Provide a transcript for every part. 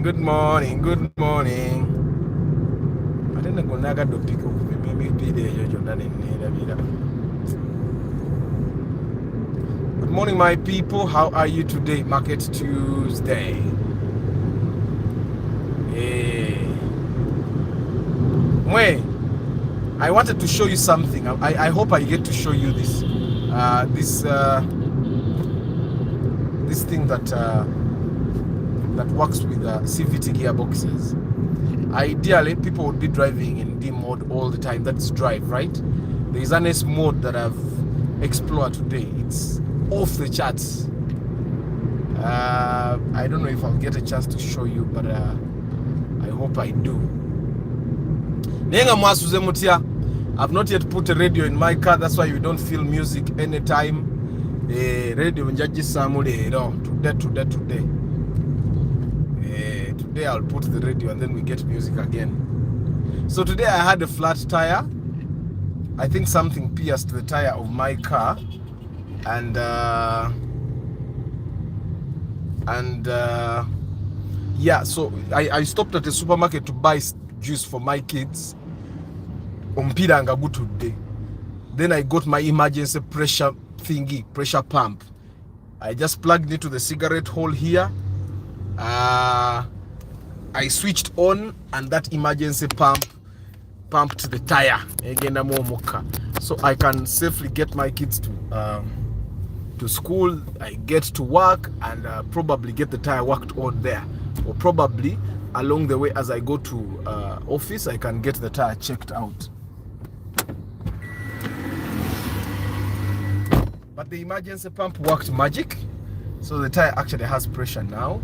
Good morning. Good morning. I didn't go naga do pick up maybe you're done in vida. Good morning, my people. How are you today? Market Tuesday. Hey. Wait. I wanted to show you something. I hope I get to show you this. This thing that works with CVT gearboxes. Ideally, people would be driving in D mode all the time. That's drive, right? There is an S mode that I've explored today. It's off the charts. I don't know if I'll get a chance to show you, but I hope I do. I've not yet put a radio in my car. That's why you don't feel music anytime. Radio today. Today I'll put the radio and then we get music again. So today I had a flat tire. I think something pierced the tire of my car, and yeah, so I stopped at a supermarket to buy juice for my kids. Today. Then I got my emergency pressure pump. I just plugged it to the cigarette hole here. I switched on, and that emergency pump pumped the tire again, so I can safely get my kids to school. I get to work and probably get the tire worked on there, or probably along the way as I go to office I can get the tire checked out. But the emergency pump worked magic, so the tire actually has pressure now.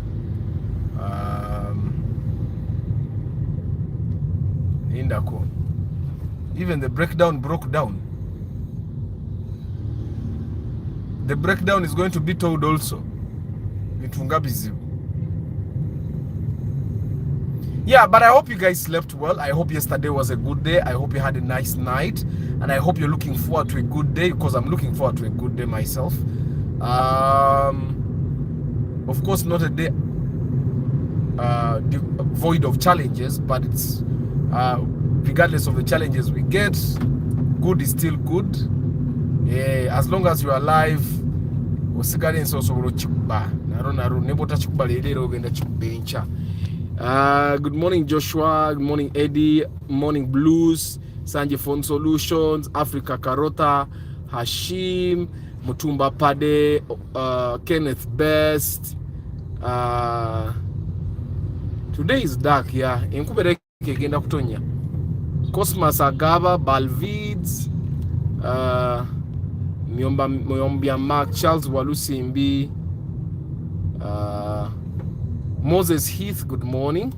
Even the breakdown broke down. The breakdown is going to be told also. Yeah, but I hope you guys slept well. I hope yesterday was a good day. I hope you had a nice night, and I hope you're looking forward to a good day, because I'm looking forward to a good day myself. Of course, not a day void of challenges, but it's regardless of the challenges we get, good is still good. As long as you are alive. Good morning, Joshua. Good morning, Eddie. Morning, Blues. Sanjay Phone Solutions. Africa Karota. Hashim. Mutumba Pade. Kenneth Best. Today is dark, yeah. Cosmas Agaba, Balvids, Myombia Mark, Charles Walusimbi, Moses Heath, good morning.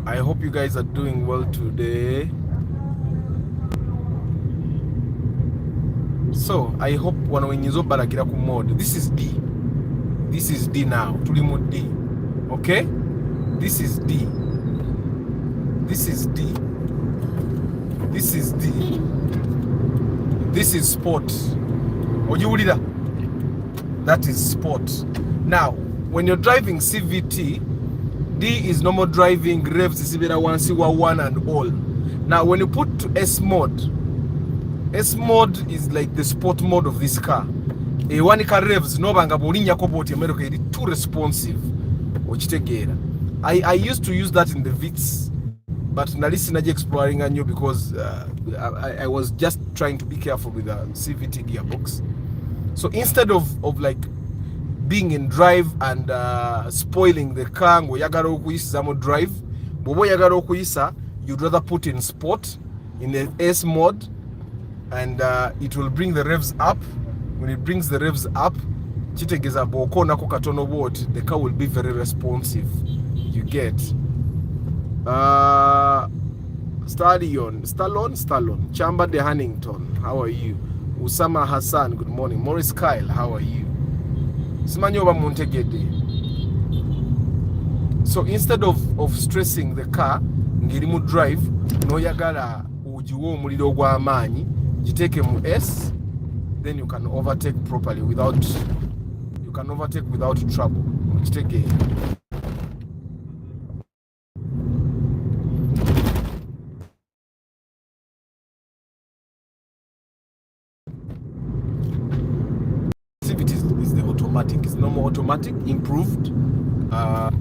I hope you guys are doing well today. So I hope mode. This is D. This is D now. Tulimo D. Okay? This is D. This is D. This is D. This is sport. That is sport. Now, when you're driving CVT, D is normal driving, revs is one, C1 and all. Now, when you put to S mode is like the sport mode of this car. One car revs no banga bolinya kopoti America is too responsive. I used to use that in the Vitz, but nalisi exploring a new because I was just trying to be careful with the CVT gearbox. So instead of like being in drive and spoiling the car, drive, you'd rather put in sport in the S mode, and it will bring the revs up. When it brings the revs up, the car will be very responsive. You get Stallone, Chamba de Hannington, how are you? Usama Hassan, good morning. Morris Kyle, how are you? Simanyoba Montegede. So instead of stressing the car, ngirimu drive, no yagala ujiwo muliro gwa amanyi, jiteke mu S. then you can overtake properly without trouble. Is the automatic. It's normal automatic, improved. I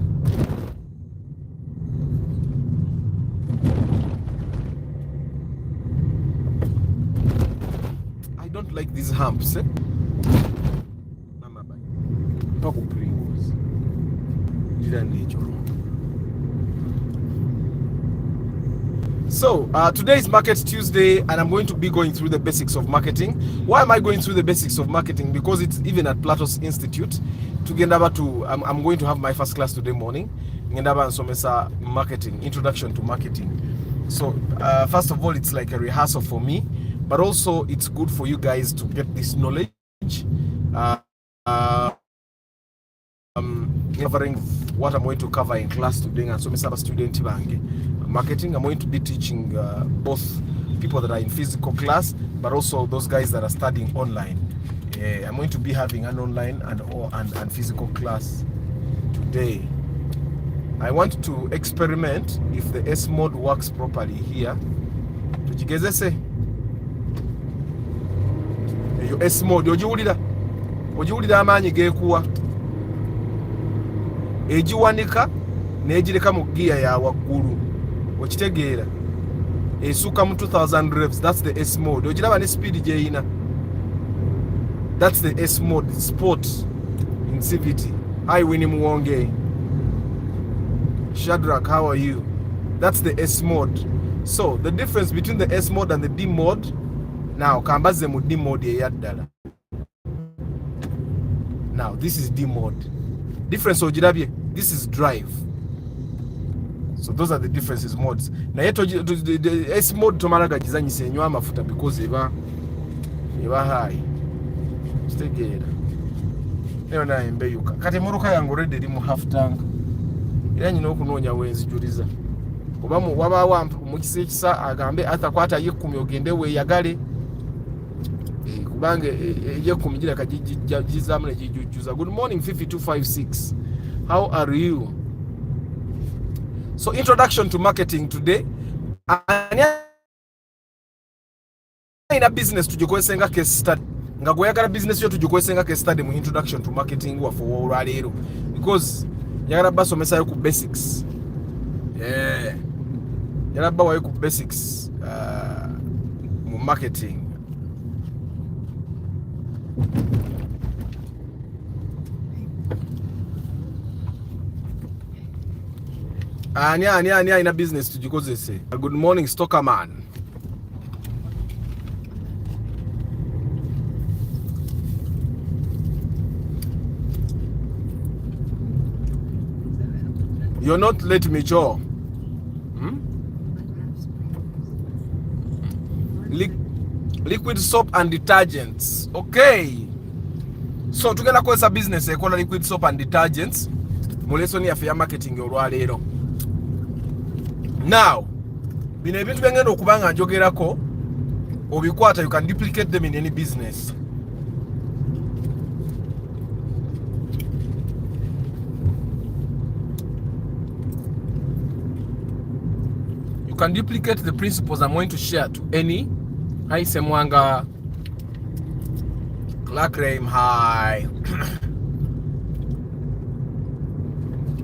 don't like these humps. So today is Market Tuesday, and I'm going to be going through the basics of marketing. Why am I going through the basics of marketing? Because it's even at Plato's Institute. I'm going to have my first class today morning. Marketing, introduction to marketing. So first of all, it's like a rehearsal for me, but also it's good for you guys to get this knowledge. Covering what I'm going to cover in class today, and so Mr. Student marketing. I'm going to be teaching both people that are in physical class, but also those guys that are studying online. I'm going to be having an online and physical class today. I want to experiment if the S mode works properly here. Tujigezese eyo S mode ojiwulira amaanyi geekuwa ejiwanika nejireka mu gear ya waggulu okitegeera esuka mu 2000 revs. That's the S mode. Ojiraba ne speed jeina. That's the S mode. Sport in CVT. Hi Winnie Muwonge. Shadrach, how are you? That's the S mode. So the difference between the S mode and the D mode, now kambaze mu D mode yaddala. Now this is D mode. Difference ojirabye, this is drive. So those are the differences modes. Na yeto the S mode tomalaga gizanyise enyo amafuta because eba high. Stegera. Leo na embeyuka. Kati muruka yangu ready limu half tank. Era nyina okunoonya wenzijuriza. Kuba mu waba wampu mukise kisa agambe atakwata ye 10 ogende we yagale. Kubange ye 10 gira kajizamule jijujuza. Good morning 5256. How are you? So introduction to marketing today. In a business tujikwesenga case study. Nga goyagala business yo tujikwesenga case study mu introduction to marketing wa for olwaleero because yagala basomesa yo ku basics. Yagala bawa yo ku basics mu marketing. Ania in a business tujikozese. Good morning Stocker man. You're not late mature. Liquid soap and detergents. Okay. So tugenda kwesa business ekola liquid soap and detergents. Mulesoni ya marketing olwaleero. Now, bino ebintu byengenda okubanga njogerako obikwata, you can duplicate them in any business. You can duplicate the principles I'm going to share to any. Hi Semwanga, Clark Rame, hi.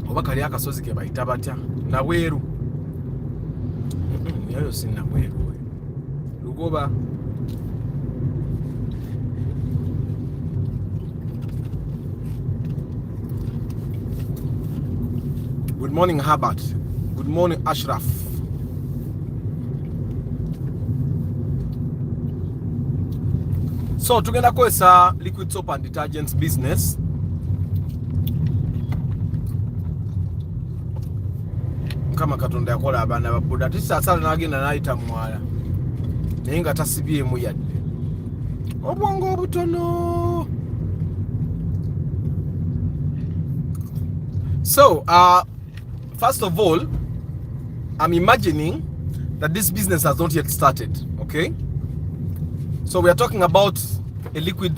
Obakali akasozi ke bayita batya naweru. Yayo sinna mweru lugoba. Good morning Herbert. Good morning Ashraf. So tugenda kwesa liquid soap and detergents business. Kama katonda yakola abana babuda tisasala nagenda naita mwala naye nga tasibyemu yadde obwongo obutono. So first of all, I'm imagining that this business has not yet started. Okay, so we are talking about a liquid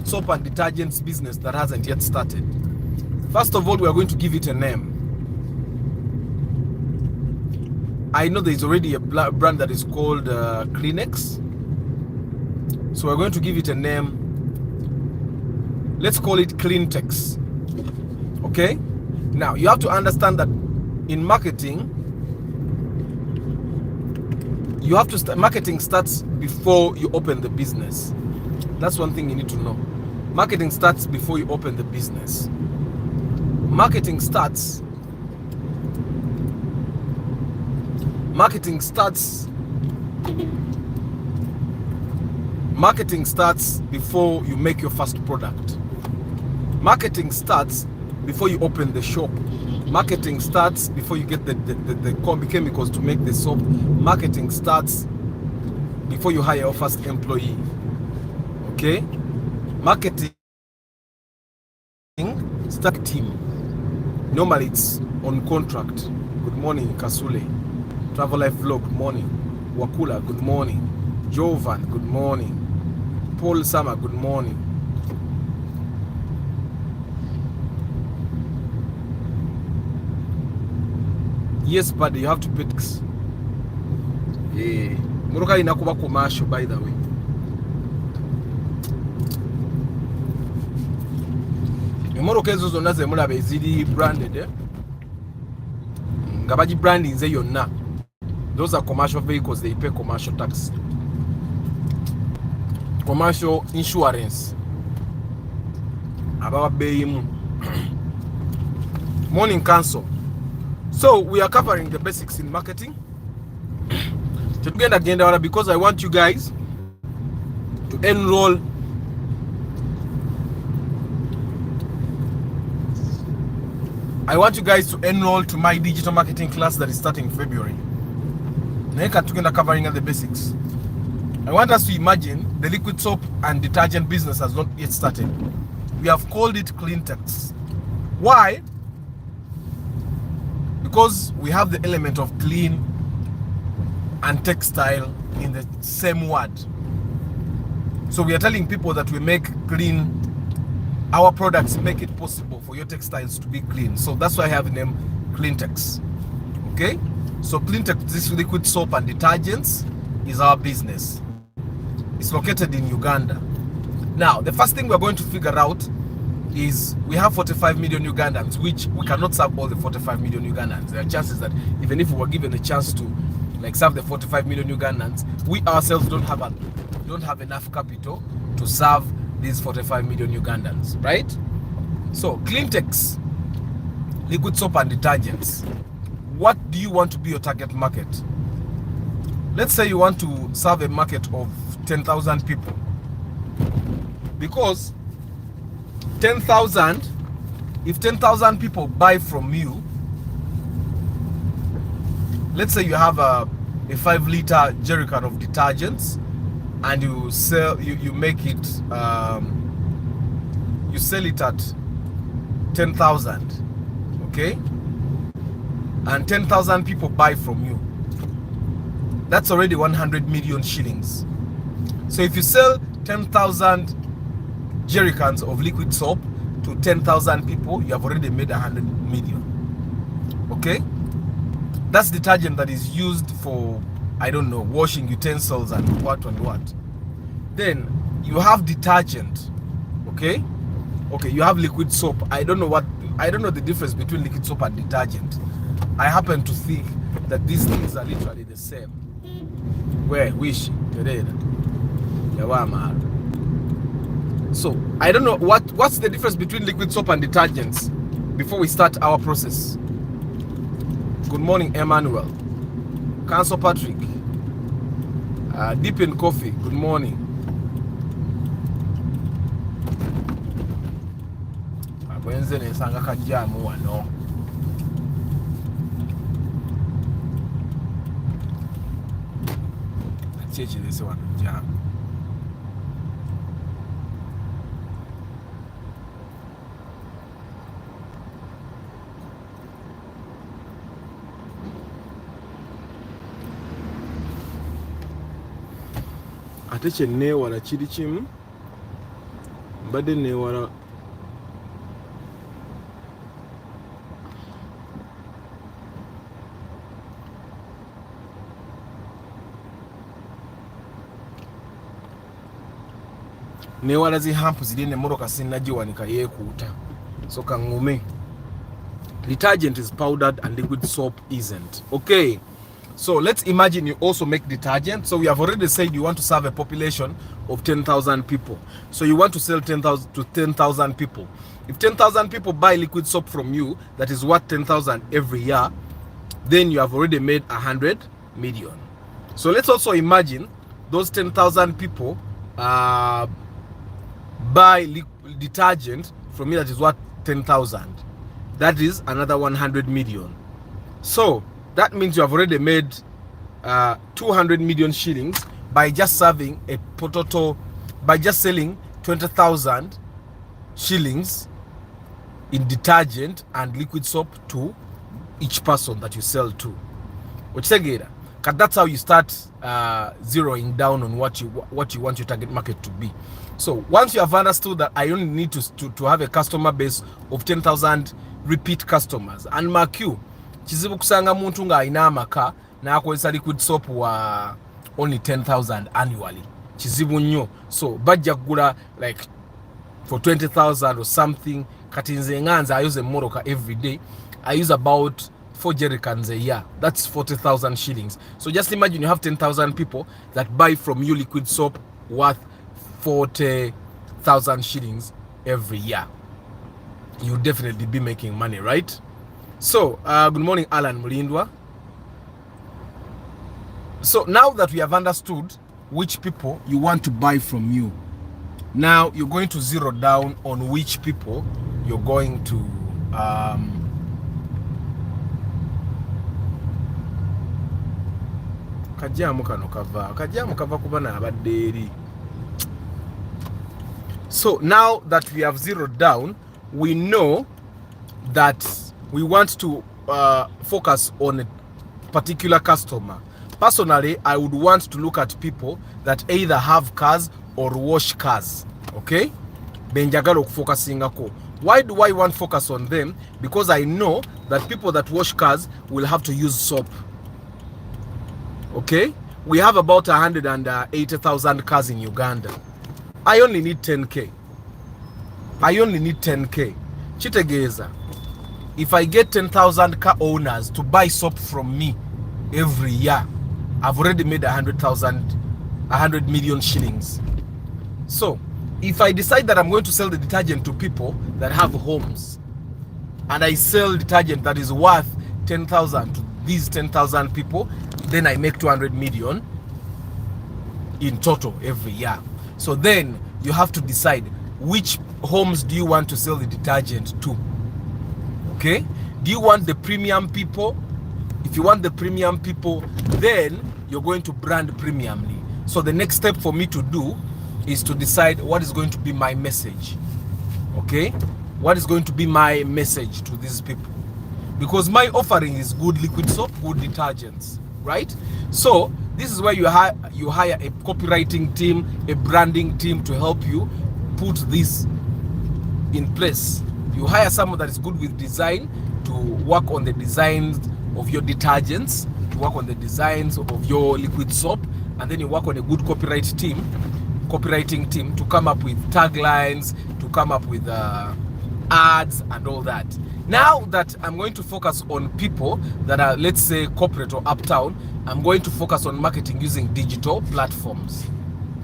soap and detergents business that hasn't yet started, first of all, we are going to give it a name. I know there is already a brand that is called Kleenex. So we're going to give it a name. Let's call it Cleantex. Okay? Now, you have to understand that in marketing, you have to marketing starts before you open the business. That's one thing you need to know. Marketing starts before you open the business. Marketing starts before you make your first product. Marketing starts before you open the shop. Marketing starts before you get the combi chemicals to make the soap. Marketing starts before you hire your first employee. Okay? Marketing start team. Normally it's on contract. Good morning, Kasule. Travel Life Vlog, good morning. Wakula, good morning. Jovan, good morning. Paul Sama, good morning. Yes, buddy, you have to pay tax. Yeah. Muruka inakuba commercial, by the way. Muruka ezo zonna ze mulabe ziri branded. Nga bagi branding ze yonna. Those are commercial vehicles, they pay commercial tax. Commercial insurance. Abawa beyimu. Morning council. So we are covering the basics in marketing. Because I want you guys to enroll. I want you guys to enroll to my digital marketing class that is starting in February. Covering the basics. I want us to imagine the liquid soap and detergent business has not yet started. We have called it Cleantex. Why? Because we have the element of clean and textile in the same word. So we are telling people that we make clean, our products make it possible for your textiles to be clean. So that's why I have the name Cleantex. Okay? So Cleantex, this liquid soap and detergents, is our business. It's located in Uganda. Now, the first thing we're going to figure out is we have 45 million Ugandans, which we cannot serve all the 45 million Ugandans. There are chances that even if we were given a chance to serve the 45 million Ugandans, we ourselves don't have enough capital to serve these 45 million Ugandans, right? So Cleantex, liquid soap and detergents. What do you want to be your target market? Let's say you want to serve a market of 10,000 people. Because 10,000, if 10,000 people buy from you, let's say you have a 5-liter jerrycan of detergents and you sell, you make it, you sell it at 10,000, okay? And 10,000 people buy from you. That's already 100 million shillings. So if you sell 10,000 jerrycans of liquid soap to 10,000 people, you have already made 100 million. Okay? That's detergent that is used for, I don't know, washing utensils and what. Then you have detergent. Okay? Okay, you have liquid soap. I don't know the difference between liquid soap and detergent. I happen to think that these things are literally the same. Where wish today. So I don't know what's the difference between liquid soap and detergents before we start our process. Good morning, Emmanuel. Council Patrick. Deep in Coffee. Good morning. This one, yeah. Ate kye neewala kiri kimu Mbadde neewala neewala zihampu ziri n'emmotoka sinnagiwanika yeekuuta so kaŋŋume. Detergent is powdered and liquid soap isn't. Okay, so let's imagine you also make detergent. So we have already said you want to serve a population of 10,000 people. So you want to sell 10,000 to 10,000 people. If 10,000 people buy liquid soap from you, that is worth 10,000 every year, then you have already made 100 million. So let's also imagine those 10,000 people buy detergent from you that is worth 10,000. That is another 100 million. So that means you have already made 200 million shillings by just serving a potato, by just selling 20,000 shillings in detergent and liquid soap to each person that you sell to. Because that's how you start zeroing down on what you want your target market to be. So once you have understood that I only need to have a customer base of 10,000 repeat customers, and mark you, kizibu kusanga muntu nga alina amaka n'akozesa liquid soap wa only 10,000 annually. Kizibu nnyo. So bajja kugula like for 20,000 or something. Kati nze nganza I use a moroka every day. I use about 4 jerrycans a year. That's 40,000 shillings. So just imagine you have 10,000 people that buy from you liquid soap worth 40,000 shillings every year. You'll definitely be making money, right? So, good morning, Alan Mulindwa. So now that we have understood which people you want to buy from you, now you're going to zero down on which people you're going to So now that we have zeroed down, we know that we want to focus on a particular customer. Personally, I would want to look at people that either have cars or wash cars. Okay? Why do I want to focus on them? Because I know that people that wash cars will have to use soap. Okay? We have about 180,000 cars in Uganda. I only need 10K. I only need 10K. Chitegeza. If I get 10,000 car owners to buy soap from me every year, I've already made 100 million shillings. So, if I decide that I'm going to sell the detergent to people that have homes, and I sell detergent that is worth 10,000 to these 10,000 people, then I make 200 million in total every year. So then you have to decide which homes do you want to sell the detergent to. Okay? Do you want the premium people? If you want the premium people, then you're going to brand premiumly. So the next step for me to do is to decide what is going to be my message. Okay? What is going to be my message to these people? Because my offering is good liquid soap, good detergents, right? So this is where you hire a copywriting team, a branding team to help you put this in place. You hire someone that is good with design to work on the designs of your detergents, to work on the designs of your liquid soap, and then you work on a good copywriting team to come up with taglines, to come up with ads and all that. Now that I'm going to focus on people that are, let's say, corporate or uptown, I'm going to focus on marketing using digital platforms.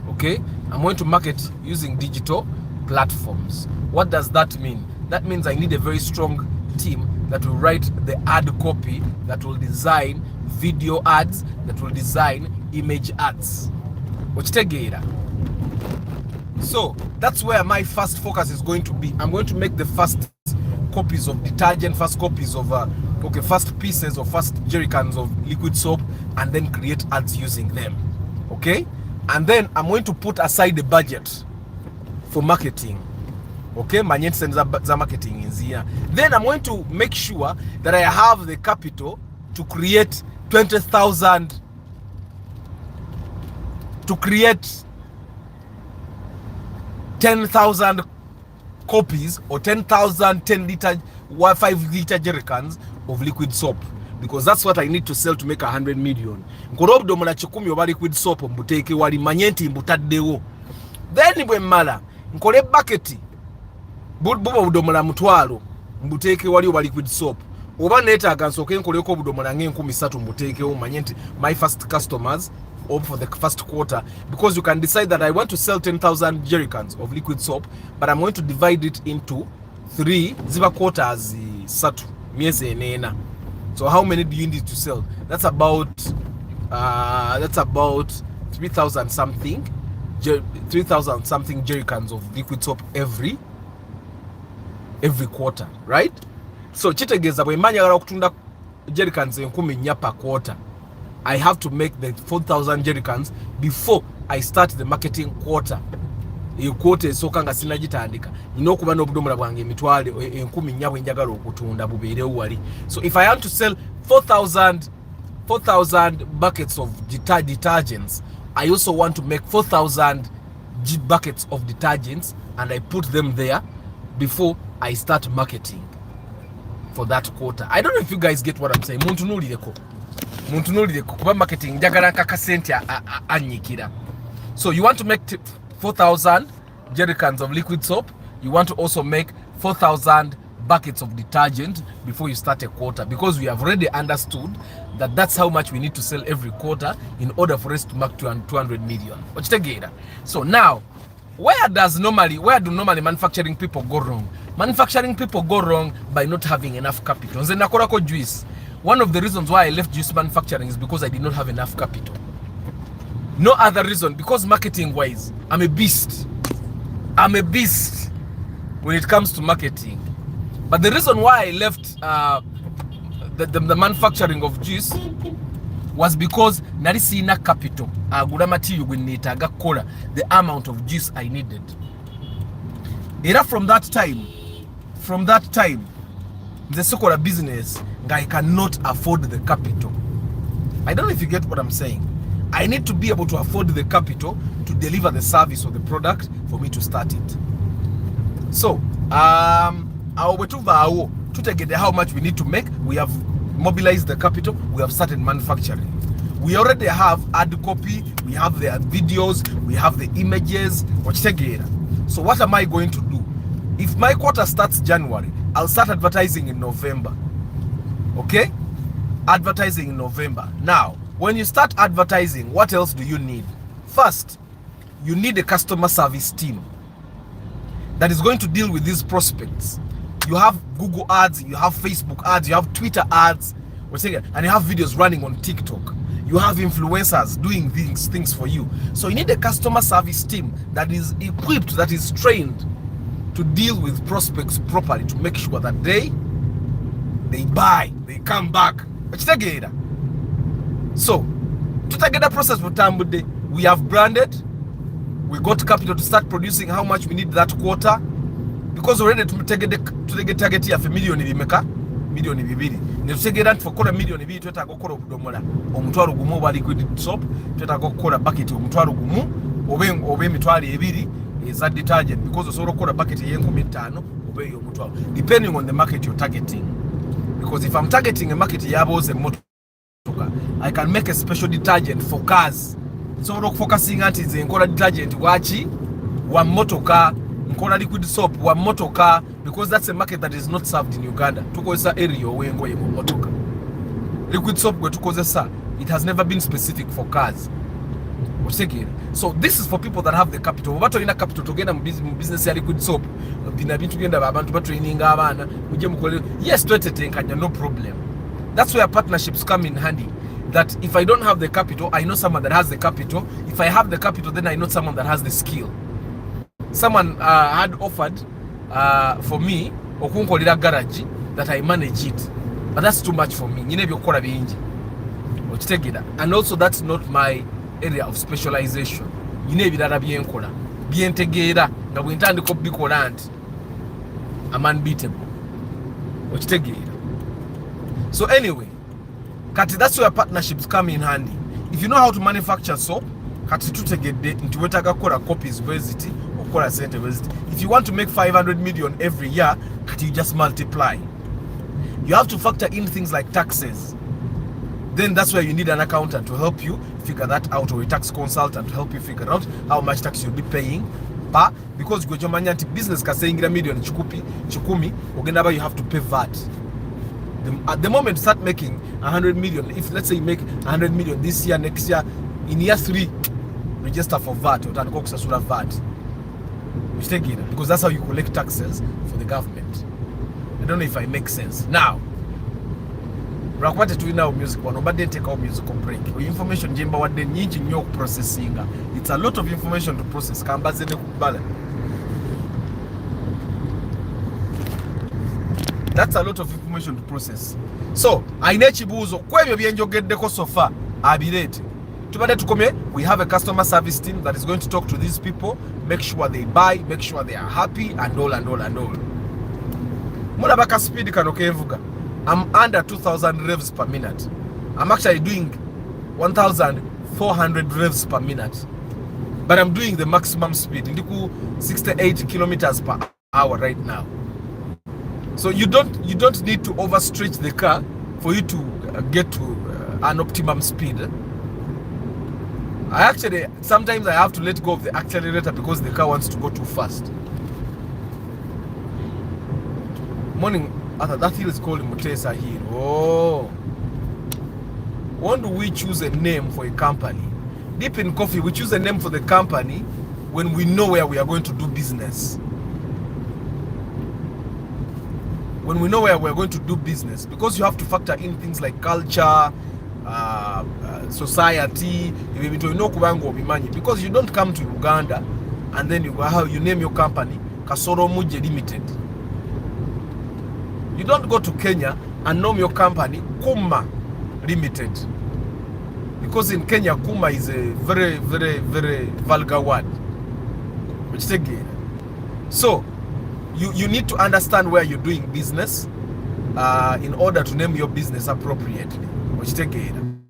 Okay? I'm going to market using digital platforms. What does that mean? That means I need a very strong team that will write the ad copy, that will design video ads, that will design image ads. So that's where my first focus is going to be. I'm going to make the first copies of detergent, first copies of first pieces or first jerrycans of liquid soap, and then create ads using them. Okay? And then I'm going to put aside the budget for marketing. Okay, marketing is here. Then I'm going to make sure that I have the capital to create 20,000, to create 10,000 copies or 10,000 10-liter 5-liter jerrycans of liquid soap, because that's what I need to sell to make 100 million. Nkola obudomola 10 oba liquid soap mbuteeke wali manye nti mbutaddewo. Then bwe mmala nkole bucket buba obudomola 1,000 mbuteeke wali oba liquid soap, oba neetaaga nsooke nkoleko obudomola nga 3,000 mbuteekewo manye nti my first customers or for the first quarter, because you can decide that I want to sell 10,000 jerrycans of liquid soap, but I'm going to divide it into 3 ziba quarters satu miezi enena. So how many do you need to sell? That's about 3,000 something 3,000 something jerrycans of liquid soap every quarter, right? So kitegeeza bwe manya okutunda jerrycans 10,000 per quarter, I have to make the 4,000 jerrycans before I start the marketing quarter. Iyo quarter esooka nga sinagitandika nina okuba n'obudomola bwange emitwalo 10,000 bwe njagala okutunda bubeerewo wali. So if I am to sell 4,000 buckets of detergents, I also want to make 4,000 buckets of detergents, and I put them there before I start marketing for that quarter. I don't know if you guys get what I'm saying. Muntunulireko kuba marketing njagala nkakasente anyikira. So you want to make 4,000 jerrycans of liquid soap. You want to also make 4,000 buckets of detergent before you start a quarter, because we have already understood that that's how much we need to sell every quarter in order for us to mark 200 million. So now, where do normally manufacturing people go wrong? Manufacturing people go wrong by not having enough capital. Nze nakorako juice. One of the reasons why I left juice manufacturing is because I did not have enough capital. No other reason, because marketing wise, I'm a beast when it comes to marketing. But the reason why I left the manufacturing of juice was because nali sina capital agula material gwe neetaaga kukola the amount of juice I needed. Era from that time the sekola business I cannot afford the capital. I don't know if you get what I'm saying. I need to be able to afford the capital to deliver the service or the product for me to start it. So tutegede how much we need to make. We have mobilized the capital, we have started manufacturing. We already have ad copy, we have the videos, we have the images. So what am I going to do? If my quarter starts January, I'll start advertising in November. Okay? Advertising in November. Now, when you start advertising, what else do you need? First, you need a customer service team that is going to deal with these prospects. You have Google ads, you have Facebook ads, you have Twitter ads, and you have videos running on TikTok. You have influencers doing these things for you. So you need a customer service team that is equipped, that is trained to deal with prospects properly, to make sure that they buy, they come back. So to get the process for Tambude, we have branded, we got capital to start producing how much we need that quarter, because already to get target here for million bibiri ne tusegera nti for million bibiri twetaaga okukola obudomola omutwalo gumu oba liquid soap, twetaaga okukola bucket omutwalo gumu oba emitwalo ebiri eza detergent, because osobola okukola bucket ye15 oba ey'omutwalo depending on the market you're targeting. Because if I'm targeting a market yaboze motoka, I can make a special detergent for cars. So focusing on is nkola detergent wachi wa motoka, nkola liquid soap wa motoka, because that's a market that is not served in Uganda. Tukozesa area wengo ye motoka. Liquid soap gwe tukozesa, it has never been specific for cars. So this is for people that have the capital. Oba tolina capital togenda mu business ya liquid soap, bina bintu genda abantu ba training abaana muje mukole, yes twetetenkanya, no problem. That's where partnerships come in handy. That if I don't have the capital, I know someone that has the capital. If I have the capital, then I know someone that has the skill. Someone had offered for me okunkolera garage that I manage it, but that's too much for me. Nyine byokola bingi okitegera, and also that's not my area of specialization. Nyine ebirala byenkola byentegeera nga bwe ntandika okubikola nti I'm unbeatable okitegera. So anyway, kati that's where partnerships come in handy. If you know how to manufacture soap, kati tutegedde nti wetaaga kukola copies bweziti If you want to make 500 million every year, you just multiply. You have to factor in things like taxes. Then that's where you need an accountant to help you figure that out, or a tax consultant to help you figure out how much tax you'll be paying. But because you got business kasayingira million chikumi, you have to pay VAT. At the moment you start making 100 million, if let's say you make 100 million this year, next year, in year 3, register for VAT, or VAT. Because that's how you collect taxes for the government. I don't know if I make sense. Now, rakwate now music one, but then take our musical break. Information jemba what then nyingi processing. It's a lot of information to process. That's a lot of information to process. So, ainechibuzo kwebyo byenjogeddeko so far abirete. Tubade tukome, we have a customer service team that is going to talk to these people, make sure they buy, make sure they are happy, and all. Mulabaka speed kanokevuga. I'm under 2,000 revs per minute. I'm actually doing 1,400 revs per minute. But I'm doing the maximum speed. Indiku 68 kilometers per hour right now. So you don't need to overstretch the car for you to get to an optimum speed. Sometimes I have to let go of the accelerator because the car wants to go too fast. Morning, that hill is called Mutesa Hill. Oh. When do we choose a name for a company? Deep in Coffee, we choose a name for the company when we know where we are going to do business. When we know where we're going to do business, because you have to factor in things like culture, society, because you don't come to Uganda and then you name your company Kasoro Muje Limited. You don't go to Kenya and name your company Kuma Limited, because in Kenya Kuma is a very, very, very vulgar word. Which again, so you need to understand where you're doing business in order to name your business appropriately, which again,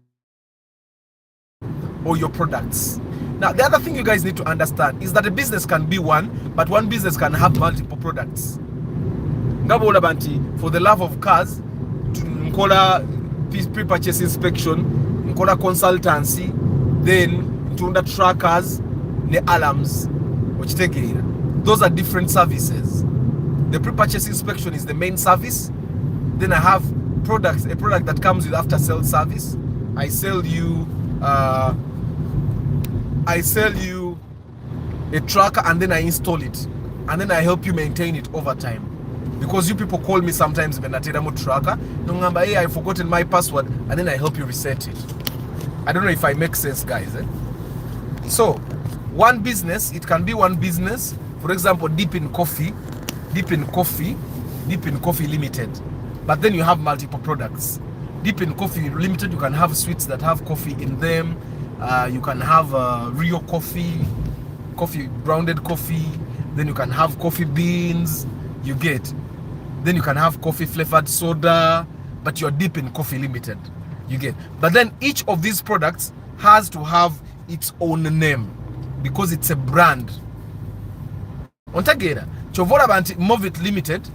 or your products. Now, the other thing you guys need to understand is that a business can be one, but one business can have multiple products. For the love of cars, nkola pre-purchase inspection, nkola consultancy, then to under trackers, the alarms, which those are different services. The pre-purchase inspection is the main service. Then I have products, a product that comes with after-sales service. I sell you a tracker, and then I install it, and then I help you maintain it over time. Because you people call me sometimes when I tell them tracker, hey, I've forgotten my password, and then I help you reset it. I don't know if I make sense, guys. So, one business, it can be one business. For example, Deep in Coffee Limited. But then you have multiple products. Deep in Coffee Limited, you can have sweets that have coffee in them. You can have real coffee, grounded coffee. Then you can have coffee beans. You get. Then you can have coffee flavored soda. But you're Deep in Coffee Limited. You get. But then each of these products has to have its own name, because it's a brand. Ontagera, Chovola Banti Movit Limited,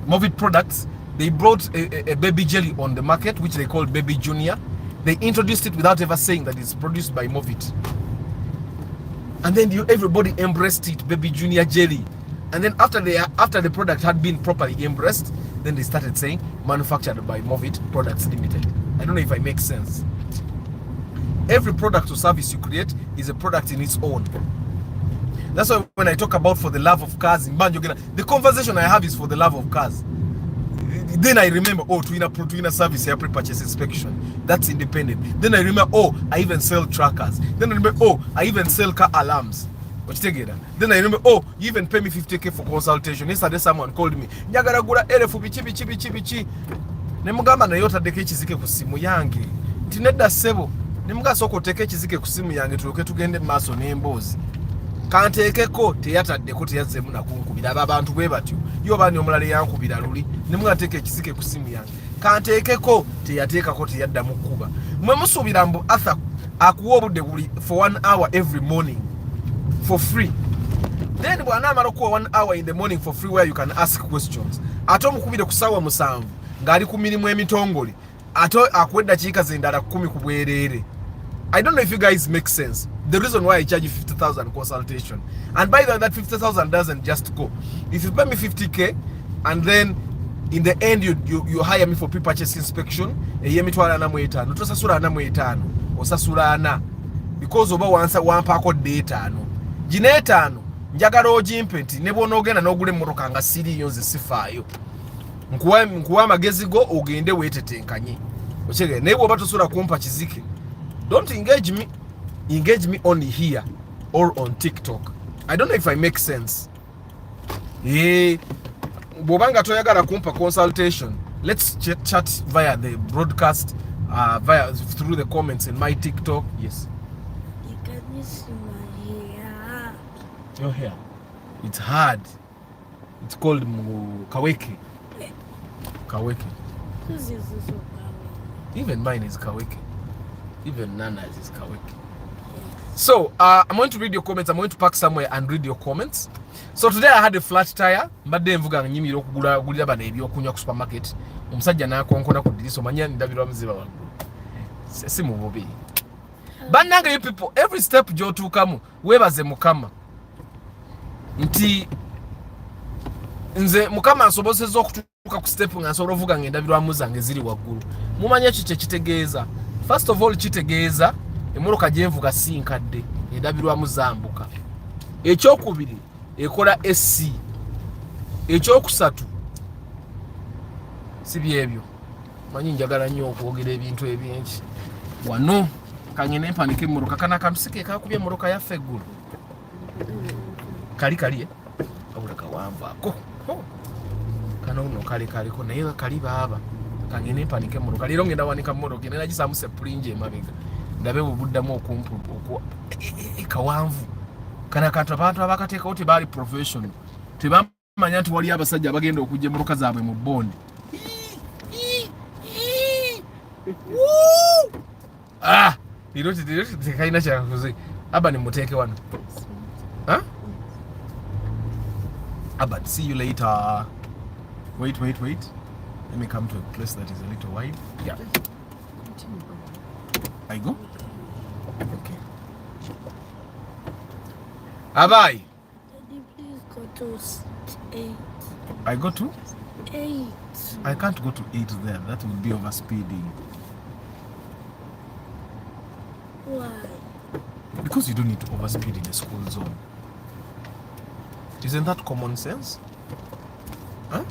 Movit Products, they brought a baby jelly on the market, which they called Baby Junior. They introduced it without ever saying that it's produced by Movit. And then everybody embraced it, Baby Junior jelly. And then after the product had been properly embraced, then they started saying manufactured by Movit Products Limited. I don't know if I make sense. Every product or service you create is a product in its own. That's why when I talk about for the love of cars in Banjogena, the conversation I have is for the love of cars. Then I remember, Tuina service here, pre-purchase inspection. That's independent. Then I remember, I even sell trackers. Then I remember, I even sell car alarms. Then I remember, you even pay me 50k for consultation. Yesterday someone called me. Nyagaragura erefu bichi. Nemugamba na yota deke chizike kusimu yange. Tineda sebo. Nimuga soko teke chizike kusimu yange tuloke tugende maso nembozi. Kantekeko teyataddeko teyazemu nakunkubira abantu bwe batyo. Yo bani omulale yankubira luli. Nimuga teke chizike kusimu yange. Kantekeko teyateekako teyaddamu kuba. Mwe musuubira mbu Arthur akuwa obudde buli for 1 hour every morning for free. Then bwana amarokuwa 1 hour in the morning for free where you can ask questions. Ato mukubire kusawa musanvu ngali ku mirimu emitongole. Ato akwedda chika zindala 10 ku bwerere. I don't know if you guys make sense. The reason why I charge you 50,000 consultation. And by the way, that 50,000 doesn't just go. If you pay me 50k and then in the end you hire me for pre-purchase inspection, eyemitwala na mwetano. Tosasula na mwetano. Osasula ana. Because oba wansa wampako data no. Jineta no. Njagala ojimpe nti ne bw'onoogenda n'ogula emmotoka nga siriyonze sifaayo. Nkuwa amagezi go ogende weetetenkanye. Okitegeera naye bw'oba tosobola kumpa kizike. Don't engage me. Engage me only here or on TikTok. I don't know if I make sense. Bobanga toyagala kumpa consultation. Let's chat via the broadcast, through the comments in my TikTok. Yes. You can see my hair. Your hair. It's hard. It's called kaweke. Kaweke. This is so bad. Even mine is kaweke. Even Nana's is kaweke. So, I'm going to read your comments. I'm going to park somewhere and read your comments. So today I had a flat tire. Mbadde nvuga nyimiro kugulira bana ebyokunywa ku supermarket. Omusajja nakonkona ku diriso manya ndabirwa mziba wangu. Si mu bubi. Bannanga you people, every step gy'otuukamu weebaze Mukama. Nti nze Mukama nsobozezza okutuuka ku step nga nsobola ovuga ng'endabirwamu zange ziri waggulu. Mumanya kiki kitegeeza? First of all kitegeeza emmotoka gye nvuga si nkadde, endabirwamu zambuka. Ekyokubiri ekola SC. Ekyokusatu si byebyo. Manyi njagala nnyo okwogera ebintu ebingi. Wano kangene mpanike emmotoka kana kamusike kakubye emmotoka yaffe eggulu. Kali abula kawanvaako. Kano no kaliko naye kali baaba. Kangene mpanike emmotoka. Leero ngenda wanika emmotoka nena gisamuse pulinje emabega. Ndabe obuddamu okumpu kawanvu. Kana kantu abantu abakateeka oti bali professional. Tebamanya nti wali abasajja abagenda okujja emmotoka zaabwe mu bondi. Leero tekaina kyakakoze. Aba nimuteeke wano. Aba, see you later. Wait. Let me come to a place that is a little wide. Yeah. I go? Okay. Abai. Daddy, please go to 8. I go to? 8. I can't go to 8 there. That would be overspeeding. Why? Because you don't need to overspeed in a school zone. Isn't that common sense? Huh?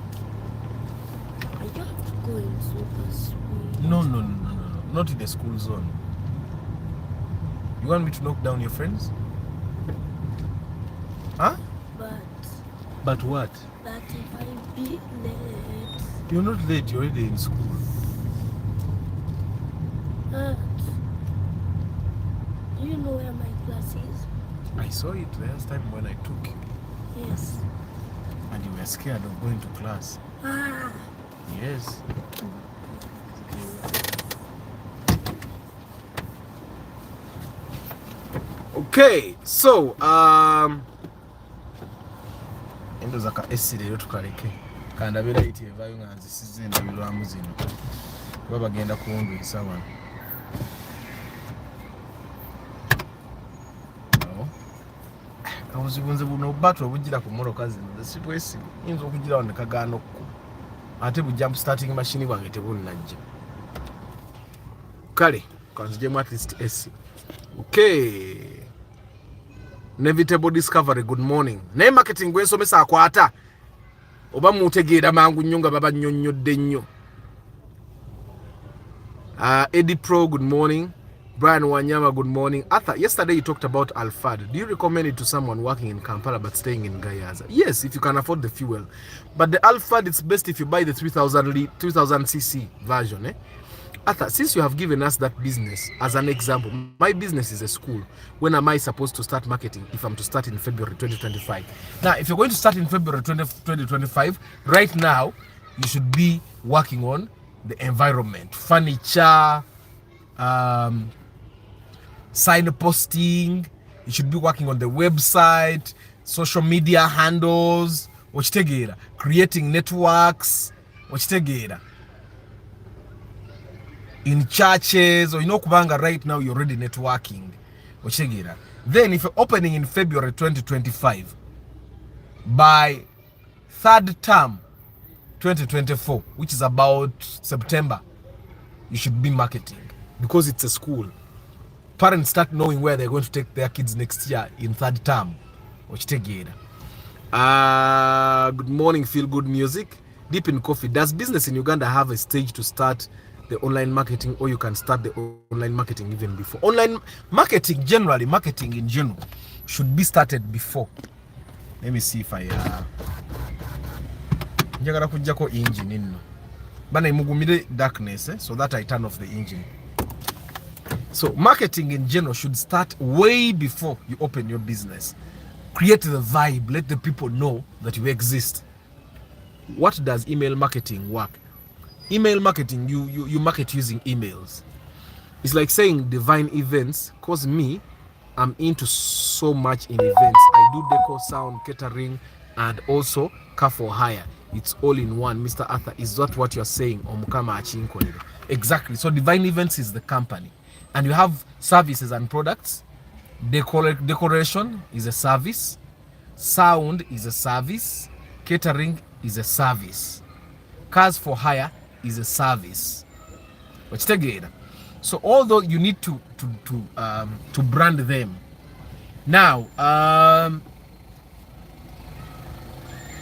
I have to go in super speed. No. Not in the school zone. You want me to knock down your friends? Huh? But what? That if I be late. You're not late, you're already in school. But do you know where my class is? I saw it last time when I took you. Yes. And you were scared of going to class. Yes. Okay, so endo zaka esire yo tukaleke kanda bera iti evayo nga nzisize ndabirwamu zino kuba bagenda kuwundu isawa kabuzibunze buno battle bugira ku mmotoka zino sibwesi inzo okugira wano kagano ku ate bu jump starting machine bwange tebunnajja kale kanzijemu at least AC. Okay, inevitable discovery. Good morning. Naye marketing gwensomesa akwata oba mutegeera mangu nnyo nga baba nnyonnyodde nnyo. Eddie Pro, good morning. Brian Wanyama, good morning. Arthur, yesterday you talked about Alphard. Do you recommend it to someone working in Kampala but staying in Gayaza? Yes, if you can afford the fuel. But the Alphard, it's best if you buy the 3000cc version. Arthur, since you have given us that business as an example, my business is a school. When am I supposed to start marketing if I'm to start in February 2025? Now, if you're going to start in February 2025, right now, you should be working on the environment, furniture, sign posting. You should be working on the website, social media handles, okitegeera, creating networks, okitegeera, in churches, or okubanga right now you're already networking, okitegeera. Then if you're opening in February 2025, by third term 2024, which is about September, you should be marketing, because it's a school. Parents start knowing where they're going to take their kids next year in third term. Good morning, feel good music. Deep in coffee. Does business in Uganda have a stage to start the online marketing, or you can start the online marketing even before? Online marketing, generally, marketing in general, should be started before. Let me see if I njagala kujjako engine inno. Bana imugumire darkness, so that I turn off the engine. So marketing in general should start way before you open your business. Create the vibe, let the people know that you exist. What does email marketing work? Email marketing, you market using emails. It's like saying divine events, cause me, I'm into so much in events. I do decor, sound, catering, and also car for hire. It's all in one. Mr. Arthur, is that what you're saying? Exactly. So divine events is the company. And you have services and products. Decoration is a service. Sound is a service. Catering is a service. Cars for hire is a service. So although you need to brand them. Now,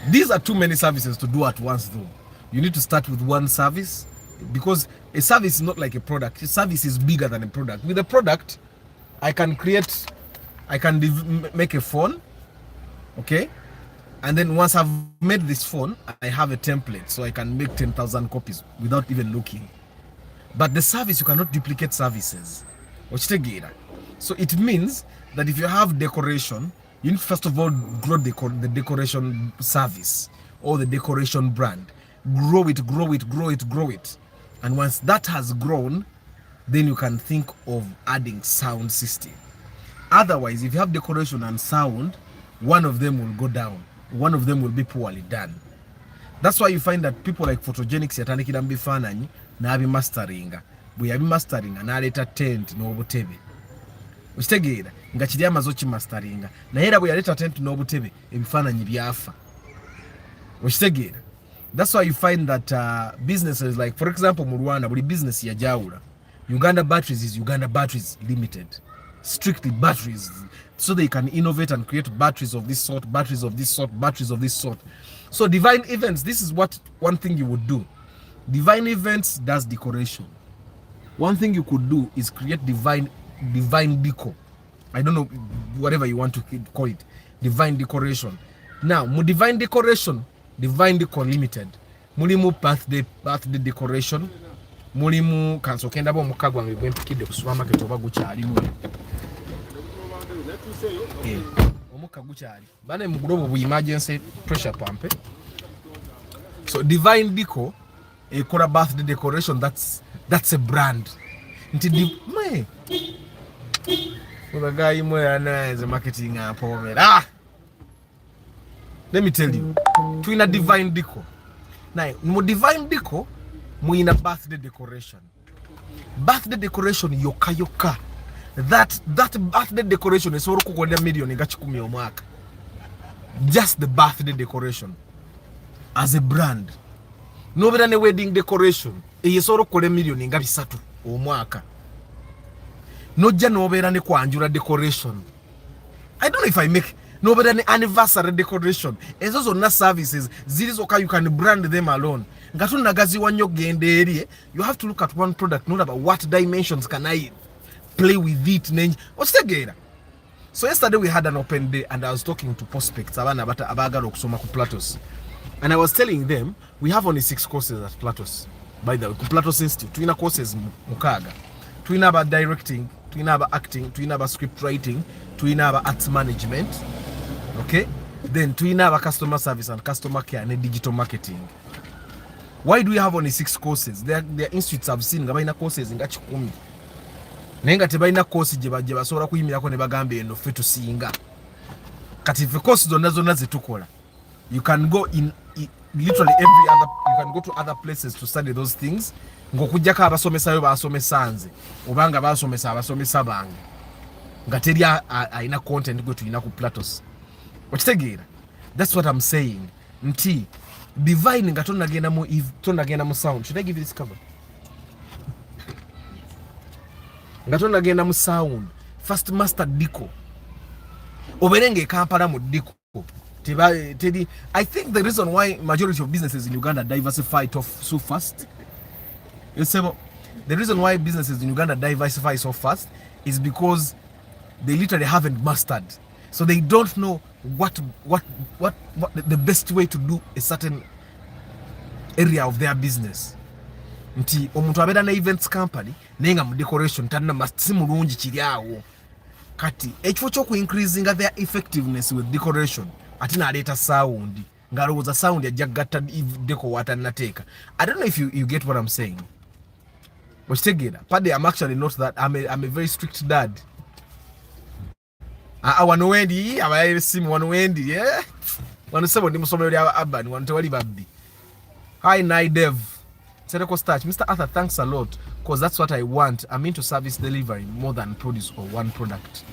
these are too many services to do at once though. You need to start with one service, because a service is not like a product. A service is bigger than a product. With a product, I can make a phone, okay? And then once I've made this phone, I have a template, so I can make 10,000 copies without even looking. But the service, you cannot duplicate services. So it means that if you have decoration, you need to first of all grow the decoration service or the decoration brand. Grow it. And once that has grown, then you can think of adding sound system. Otherwise, if you have decoration and sound, one of them will go down. One of them will be poorly done. That's why you find that people like photogenics yatandikira mbifaananyi n'abi masteringa. Bwe yabi masteringa n'aleeta tent n'obutebe. Okitegeera nga kiri amaze kimasteringa. Naye era bwe yaleeta tent n'obutebe ebifaananyi byafa. Okitegeera. That's why you find that businesses like, for example, mu Rwanda, buli business yajawula. Uganda Batteries is Uganda Batteries Limited. Strictly batteries. So they can innovate and create batteries of this sort, batteries of this sort, batteries of this sort. So divine events, this is what one thing you would do. Divine events does decoration. One thing you could do is create divine deco. I don't know, whatever you want to call it. Divine decoration. Now, divine decoration, Divine Deco Limited. Mulimu birthday decoration. Mulimu kanso kenda bo mukagwa ngwe mpikide ku supermarket oba gukyali mu. Omuka gukyali. Bane mu globe bu emergency pressure pump. So Divine Deco ekola birthday decoration, that's a brand. Nti me. The guy is marketing apomera. Let me tell you, twina Divine Deco. Now, mu Divine Deco, muina birthday decoration. Birthday decoration yoka. That birthday decoration is oro kukonda million nga 10 omwaka. Just the birthday decoration as a brand. Nobody ne wedding decoration eyesoro kole million nga 3 omwaka. Nojja nobera ne kwanjura decoration. I don't know if I make nobody an anniversary decoration. Ezo zonna services ziri zoka, you can brand them alone. Ngatu nagazi wanyo gende eri, you have to look at one product, not about what dimensions can I play with it. What's the game? So yesterday we had an open day and I was talking to prospects abana abagala okusoma ku Platos. And I was telling them we have only 6 courses at Platos. By the way, ku Platos Institute, twina courses mukaga. Twina about directing, twina about acting, twina about script writing, twina about arts management. Okay? Then twina about customer service and customer care and digital marketing. Why do we have only 6 courses? Their institutes have seen gabaina courses nga 10. Nenga tebaina course je basobola kuyimirako ne bagambe eno fe tusinga. kati if course zonna zetukola you can go in literally every other, you can go to other places to study those things ngokujjako abasomesayo basomesanze obanga basomesa abasomesa bange nga teri aina content gwe tulina ku platos okitegeera. That's what I'm saying. Nti divine nga tonagenda mu sound. Should I give you this cover? Nga tonagenda mu sound first master diko oberenge Kampala mu diko. I think the reason why majority of businesses in Uganda diversify so fast, the reason why businesses in Uganda diversify so fast is because they literally haven't mastered. So they don't know what the best way to do a certain area of their business. Nti omuntu abera na events company nenga mu decoration tanna masti mulungi kiri awo. Kati ekifo kyo ku increasing their effectiveness with decoration atina aleta sound ngalowooza sound ya jagatta deco wata nateeka. I don't know if you get what I'm saying. Okitegeera. Pade, I'm actually not that. I'm a very strict dad. Wano wendi abaye simu wano wendi yeah. Wano sebo ndi musomero lya Urban wano tewali babbi. Hi Naidev. Sereko Starch. Mr. Arthur, thanks a lot because that's what I want. I'm into service delivery more than produce or one product.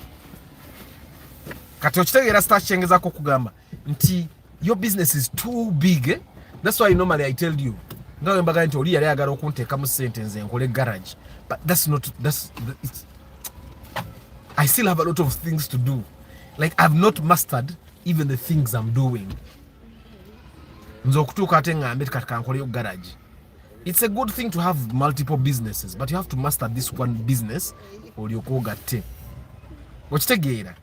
Kati okitegeera Starch chengeza ko kugamba nti your business is too big eh? That's why normally I tell you ngawe mbaga nti oli yali agala okunteeka mu sentence enkole garage, but it's I still have a lot of things to do. Like I've not mastered even the things I'm doing. Nzokutuka ate ngambe katika nkole garage. It's a good thing to have multiple businesses, but you have to master this one business or you go gatte. Okitegeera.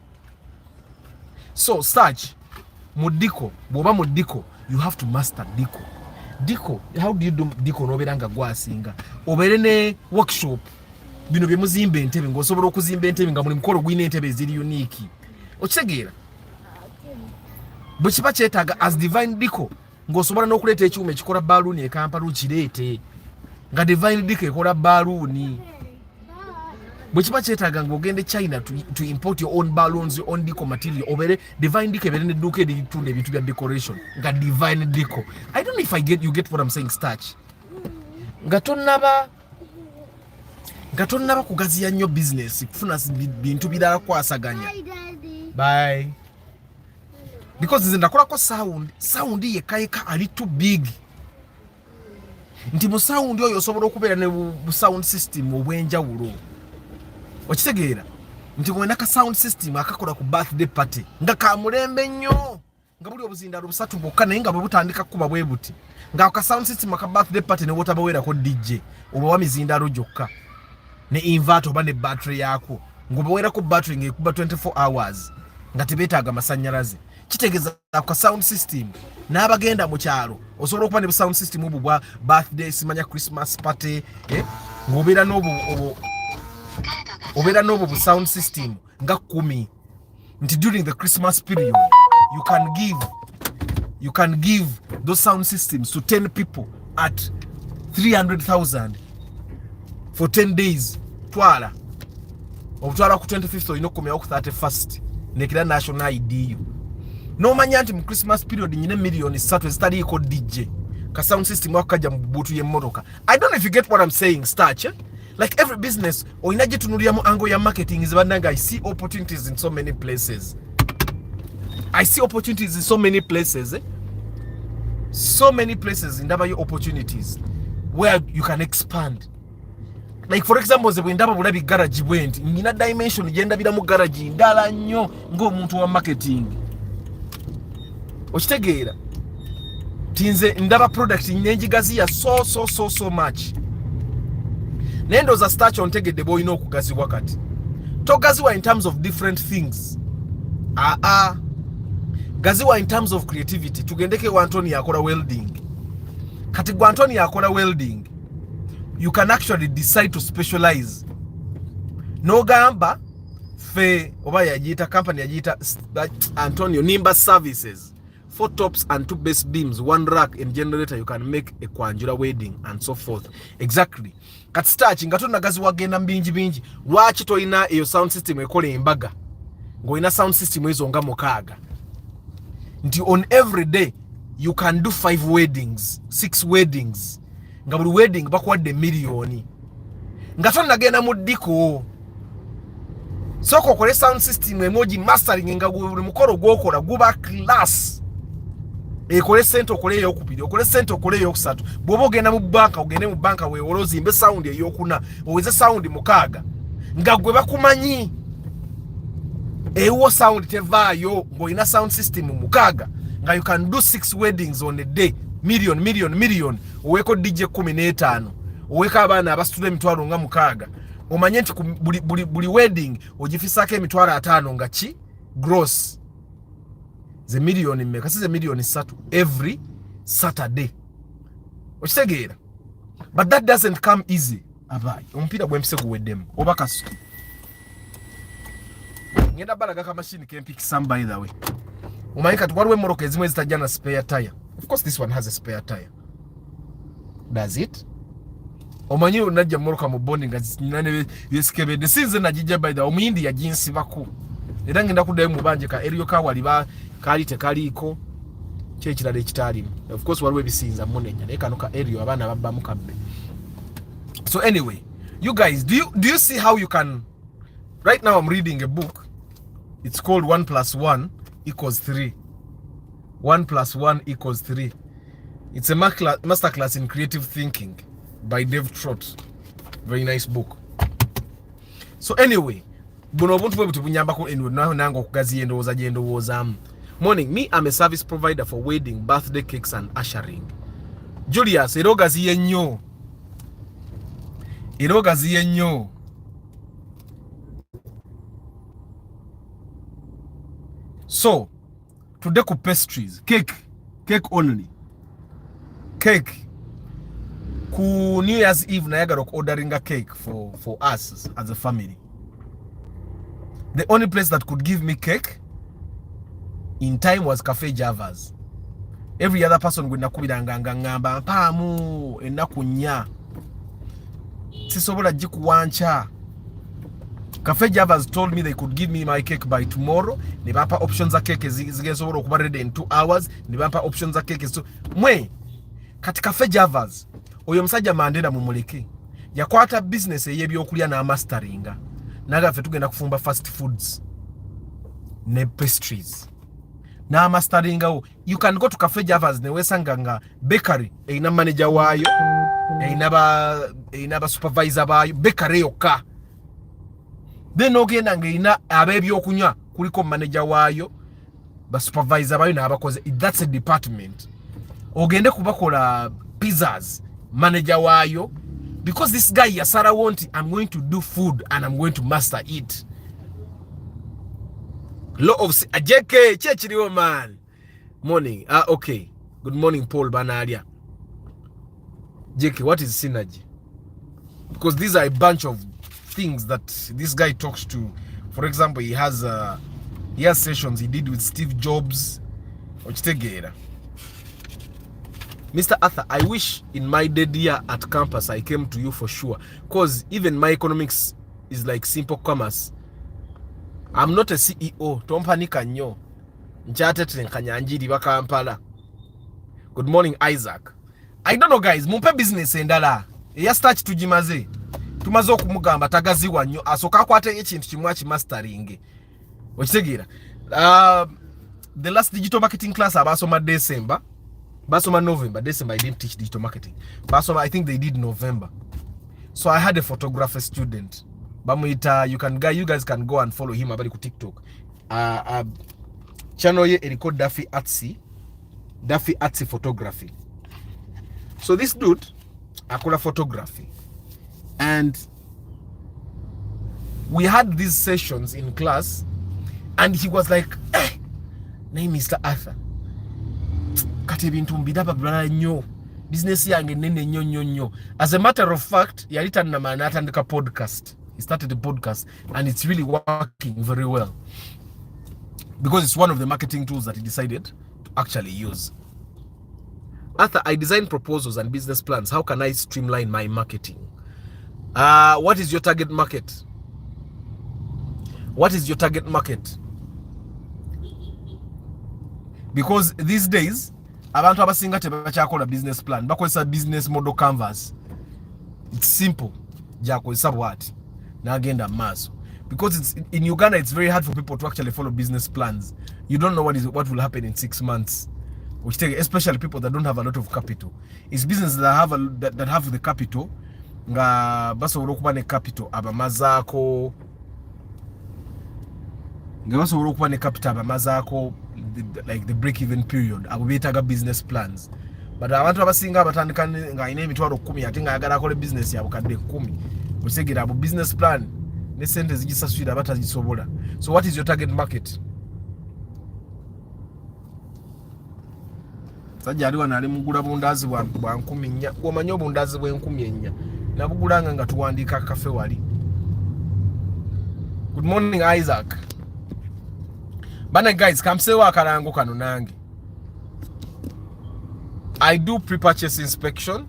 So such mudiko, boba mudiko, you have to master diko. Diko, how do you do diko noberanga gwasinga? Obere ne workshop. Bino bye muzimba entebe ng'osobola okuzimba entebe nga muli mukolo gwina entebe ziri unique. Okitegeera. Bwe kiba kyetaaga as divine diko ng'osobola n'okuleeta ekyuma ekikola balloon e Kampala ukireete nga divine diko ekola balloon. Bwe kiba kyetaaga ng'ogende China to import your own balloons, your own deco material, obere divine diko ebere n'edduuka eritunda ebintu bya decoration nga divine diko. I don't know if you get what I'm saying, Starch. Nga tonnaba kugaziya nnyo business kufuna bintu birala kwasaganya. Bye. Because nze ndakolako sound yekayika ali too big. Nti mu sound oyo osobola okubeera ne sound system obwenjawulo. Okitegeera nti mwena ka sound system akakola ku birthday party nga ka mulembe nnyo nga buli obuzindalo busatu bwokka naye nga bwe butandika kuba bwe buti nga ka sound system aka birthday party ne wotabaweerako DJ oba wa mizindalo gyokka ne inverter oba ne battery yako ngobaweerako battery ngekuba 24 hours nga tebeetaaga masannyalaze. Kitegeeza ka sound system n'abagenda mu kyalo osobola okuba ne sound system obwo bwa birthday, simanya Christmas party ng'obeera n'obwo bu sound system nga 10 nti during the Christmas period you can give those sound systems to 10 people at 300,000 for 10 days. Twala obutwala ku 25th olina okukomyawo ku 31st nekira national ID. Nomanya nti mu Christmas period nyine millioni 3 ezitaliiko DJ ka sound system wakaja mu butu y'emmotoka. I don't know if you get what I'm saying, Starch. Like every business olina gye tunulira mu angle ya marketing is bandanga. I see opportunities in so many places. So many places ndaba yo opportunities where you can expand. Like for example, ze bwendaba bulabi garage bwenti ngina dimension genda bira mu garage ndala nnyo ng'omuntu wa marketing. Okitegeera tinze ndaba product nyenjigaziya so much. Nendo za Starch ontegedde boyina okugazibwa kati togaziwa in terms of different things. Gaziwa in terms of creativity. Tugendeke wa Anthony akola welding. Kati gwa Anthony akola welding, you can actually decide to specialize. No gamba fe oba yajita company yajita Antonio Nimba Services. 4 tops and 2 base beams, 1 rack and generator. You can make a kwanjura wedding and so forth. Exactly. Kati Starch ngato nagazi wagenda mbinji lwaki toyina eyo sound system ekole embaga ngoyina sound system ezo nga mukaaga Until on every day you can do 5 weddings, 6 weddings. Nga buli wedding bakwadde million. Nga tonnagenda mu ddiko. Soko okole sound system emoji mastering nga buli mukolo gwokola guba class. Ekole sente okole eyokubiri, okole sente okole eyokusatu. Bw'oba ogenda mu banka, ogende mu banka weewole ozimbe sound eyokuna, oweze sound mukaaga. Nga gwe bakumanyi. Ewo sound tevaayo ng'olina sound system mukaaga. Nga you can do 6 weddings on a day. Million. Oweko DJ 15. Oweka abaana abasitula emitwalo nga mukaaga. Omanye nti buli wedding ogifisaako emitwalo 5 nga ki? Gross. Ze million mmeka? Si ze million 3 every Saturday. Okitegeera? But that doesn't come easy. Abayi. Omupiira gw'empise guweddemu. Oba kasu. Ngenda balaga ka machine kempikisa by the way. Omanyi kati waliwo emmoroka ezimu ezitajja na spare tire. Of course this one has a spare tire. Does it? Omanyi unajja mmoroka mu bondi nga nane yesikebedde sinze najija by the way. Omuyindi yaginsibako. Era ngenda kuddayo mu banje ka eriyo ka wali ba kali tekaliiko kyekirala ekitaalimu. Of course waliwo ebisinza munenya naye kano ka eriyo abaana babbamu kabbe. So anyway, you guys, do you see how you can... Right now I'm reading a book. It's called 1 + 1 = 3. 1 + 1 = 3. It's a masterclass in creative thinking by Dave Trott. Very nice book. So anyway, buno obuntu bwe bunyambako anyway nango okugaziya endowooza gye ndowoozaamu. Morning, me I'm a service provider for wedding, birthday cakes and ushering. Julius, era ogaziye nnyo. Era ogaziye nnyo. So, today ku pastries, cake only. Cake. Ku New Year's Eve nayagala ordering a cake for us as a family. The only place that could give me cake in time was Cafe Java's. Every other person would nakubiranga ngamba mpaamu ennaku nnya. Sisobola jikuwancha. Cafe Java's told me they could give me my cake by tomorrow. Ne bampa options za cake zigesobola okuba ready in 2 hours. Ne bampa options za cake so mwe kati Cafe Java's oyo musajja Mandela mumuleke yakwata business ey'ebyokulya na masteringa nagaffe tugenda kufumba fast foods ne pastries na masteringa. You can go to Cafe Java's ne wesanga nga bakery eina manager waayo eina ba supervisor baayo bakery yokka. Then ogenda ngeina ab'ebyokunywa kuliko manager waayo ba supervisor baayo n'abakoze. That's a department. Ogende kubakola pizzas manager waayo, because this guy yasara won't I'm going to do food and I'm going to master it. Law of JK chechiriwo man. Morning. Okay. Good morning Paul Banalia. JK, what is synergy? Because these are a bunch of things that this guy talks to. For example, he has sessions he did with Steve Jobs. Mr. Arthur, I wish in my dead year at campus I came to you for sure. Because even my economics is like simple commerce. I'm not a CEO. Tompanika nyo. Nchate nkanyanjiri bakampala. Good morning, Isaac. I don't know guys. Mumpe business endala. Ya start tujimaze. Tumaze okumugamba tagaziwa nnyo. Asoka akwate ekintu kimwachi mastering. Okitegeera. The last digital marketing class abasoma December. Basoma November. December I didn't teach digital marketing. Basoma I think they did November. So I had a photographer student. Bamuita, you guys can go and follow him abali ku TikTok. Channel ye eriko Daffy Artsy photography. So this dude akola photography. And we had these sessions in class and he was like, name Mr. Arthur. Kati bintu mbidaba bla nyo. Business yange nene nyo. As a matter of fact, yalita na manata ndika podcast. He started a podcast and it's really working very well. Because it's one of the marketing tools that he decided to actually use. Arthur, I design proposals and business plans. How can I streamline my marketing? What is your target market? What is your target market? because these days abantu abasinga tebakyakola business plan, bakozesa business model canvas. It's simple, jakozesa bwati nagenda maaso, because it's in Uganda it's very hard for people to actually follow business plans. You don't know what will happen in 6 months, which take, especially people that don't have a lot of capital. It's businesses that have the capital nga basobola okuba ne capital abamazaako like the break-even period, abo beetaga business plans. But abantu abasinga abatandika nga ine emitwalo 10 ate nga ayagala akole business yabo kadde 10, osegera abo business plan ne sente zigisasula batazisobola. So what is your target market? Sajja ali wana ali mugula bundazi bwa 10,000, omanyi obundazi bwe 10,000 nabugulanga nga tuwandiika kafe wali. Good morning Isaac. Bana guys, kamsewa akarango kano nange. I do pre-purchase inspection.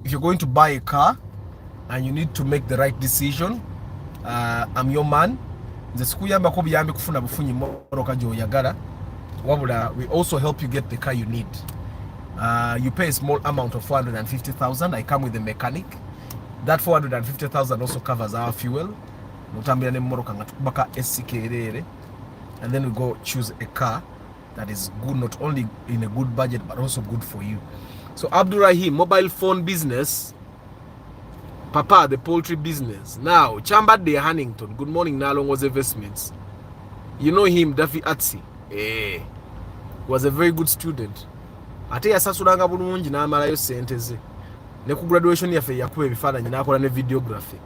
If you're going to buy a car and you need to make the right decision, I'm your man. The school yamba ko biyambe kufuna bufunyi moroka joyagala. Wabula, we also help you get the car you need. You pay a small amount of 450,000. I come with a mechanic. That 450,000 also covers our fuel. Mutambira ne moroka ngatubaka SCK, and then we go choose a car that is good, not only in a good budget but also good for you. So Abdurrahim, mobile phone business. Papa, the poultry business. Now Chamba de Hannington, good morning. Nalongo's investments, you know him, Daffy Atsi. Was a very good student. Ate yasasulanga bulungi n'amalayo sente ze, ne ku graduation yafe yakuba ebifaananyi n'akola ne videography.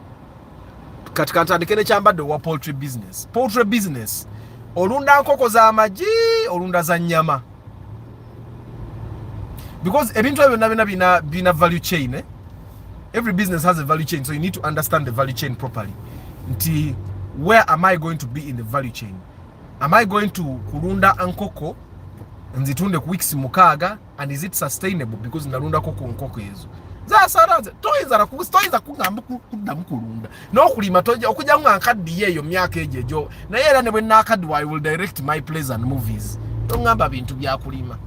Kati kantandike ne Kyambadde wa poultry business. Poultry business, olunda nkoko za magi, olunda za nyama, because ebintu ebyo bina value chain, eh? Every business has a value chain, so you need to understand the value chain properly. Nti, where am I going to be in the value chain? Am I going to kulunda nkoko nzitunde ku weeks mukaga, and is it sustainable? Because nalunda nkoko ezo zasaraze toyiza kugamba kudamu kulunda no kulima toja okujja ngankaddi yeyo myaka ejejo naye era ne bwe nakaddi I will direct my plays and movies. Tongamba bintu bya kulima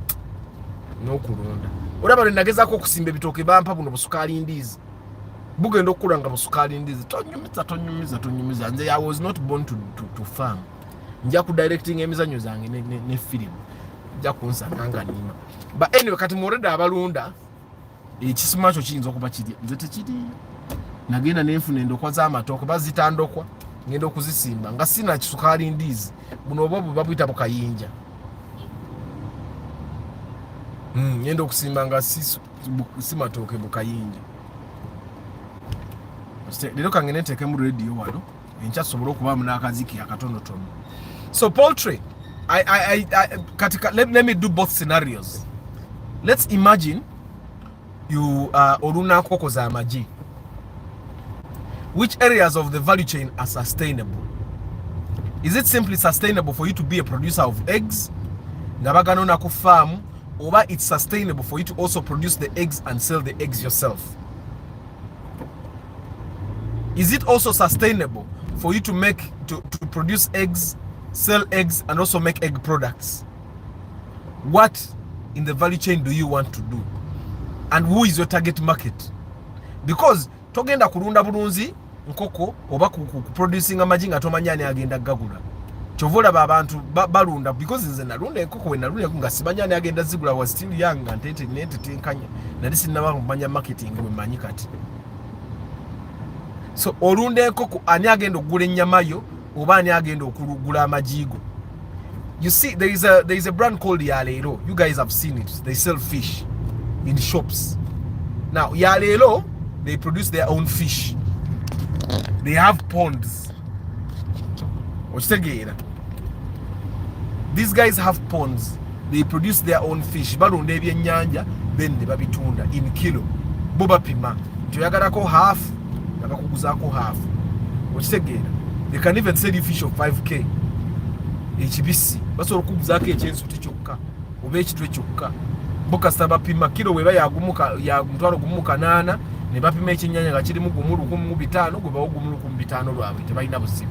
no kulunda. Olaba nagezako okusimba ebitoke bampa buno busukali ndizi bugenda okulanga busukali ndizi tonyumiza. Nze I was not born to farm. Nja ku directing emizanyo zange ne film nja kunsanga nima. But anyway, kati moreda abalunda ekisima kyo kiyinza okuba kiri nze tekiri. Nagenda nenfuna endokwa z'amatooke bazitandokwa ngenda okuzisimba nga sina kisukali ndizi buno obo babuyita bukayinja. Ngenda okusimba nga simatooke bukayinja. Lero kangene nteeke mu radio wano enkyasobola okubaamu n'akaziki akatonotono. So poultry, let me do both scenarios. Let's imagine you oluna nkoko za magi. Which areas of the value chain are sustainable? Is it simply sustainable for you to be a producer of eggs ngabagano na ku farm, or it's sustainable for you to also produce the eggs and sell the eggs yourself? Is it also sustainable for you to produce eggs, sell eggs, and also make egg products? What in the value chain do you want to do? And who is your target market? Because togenda kulunda bulunzi nkoko oba producing amagi nga tomanyani agenda gagula. Chovola babantu balunda, because nze nalunda enkoko we nalunda nga simanyani agenda zigula, was still young and tenkanya nali sinaba kumanya marketing we manyi kati. So olunda enkoko ani agenda okugula ennyama yo oba ani agenda okugula amajigo? You see, there is a brand called Yalero. You guys have seen it. They sell fish in shops. Now Yalero, they produce their own fish. They have ponds. These guys have ponds. They produce their own fish. Balonda ebyennyanja then ne babitunda in kilo. Boba pima. Ntoyagalako half, nabakuguzako half. They can even sell you fish of 5k. HBC. Basobola okuguzako ekyensuti kyokka oba ekitwe kyokka. Boka saba pima kilo weba ya mtwalo gumu kanana ne bapima ekyennyanja nga kirimu gumu 15 gwe gumu 15 lwabwe tebalina busibu.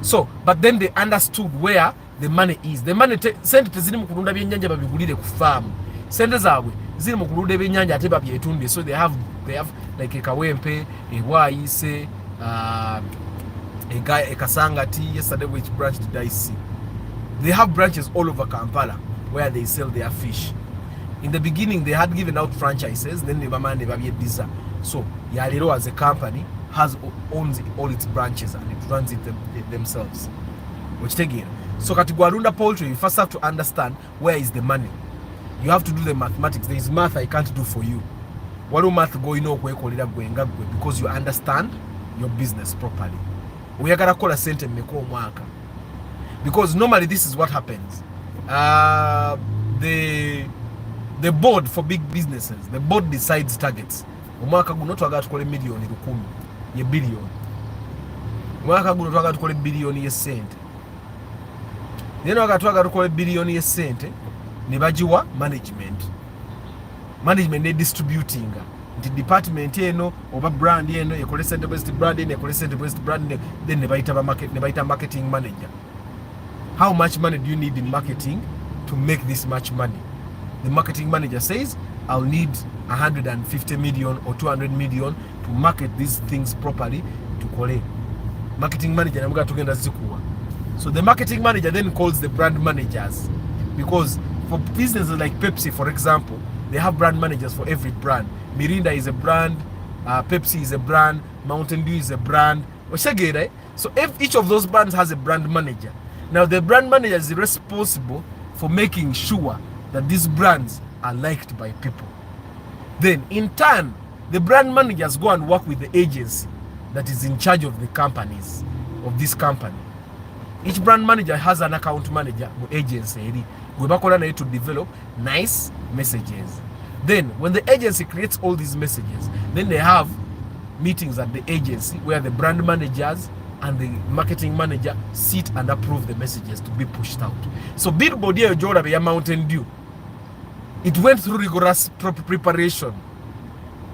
So but then they understood where the money is. The money sente teziri mu kulunda byennyanja babigulire ku farm. Sente zaabwe ziri mu kulunda ebyennyanja ate babyetunde. So they have like a Kawempe, a Waise, a guy, a Kasangati. Yesterday which branch did I see? They have branches all over Kampala where they sell their fish. In the beginning, they had given out franchises. Then they so Yalero as a company owns all its branches and it runs it themselves. Which again, so Katigwarunda poultry, you first have to understand where is the money. You have to do the mathematics. There is math I can't do for you. What do math go because you understand your business properly. We are gonna call a center meko mwaka. Because normally this is what happens. The board for big businesses, the board decides targets. Umwaka guno twagala tukole million 10 ye billion. Umwaka guno twagala tukole billion ye sente. Then twagala tukole billion ye sente ne bajiwa management. Management ne distributing. The department eno oba brand eno ekole center based brand eno ekole center based brand then ne baita marketing manager. How much money do you need in marketing to make this much money? The marketing manager says, I'll need 150 million or 200 million to market these things properly to collect. Marketing manager, so the marketing manager then calls the brand managers, because for businesses like Pepsi, for example, they have brand managers for every brand. Mirinda is a brand, Pepsi is a brand, Mountain Dew is a brand. So if each of those brands has a brand manager, now the brand manager is responsible for making sure that these brands are liked by people. Then in turn, the brand managers go and work with the agency that is in charge of the companies, of this company. Each brand manager has an account manager or agency to develop nice messages. Then when the agency creates all these messages, then they have meetings at the agency where the brand managers and the marketing manager sit and approve the messages to be pushed out. So billboard here Jordan be Mountain Dew. It went through rigorous preparation.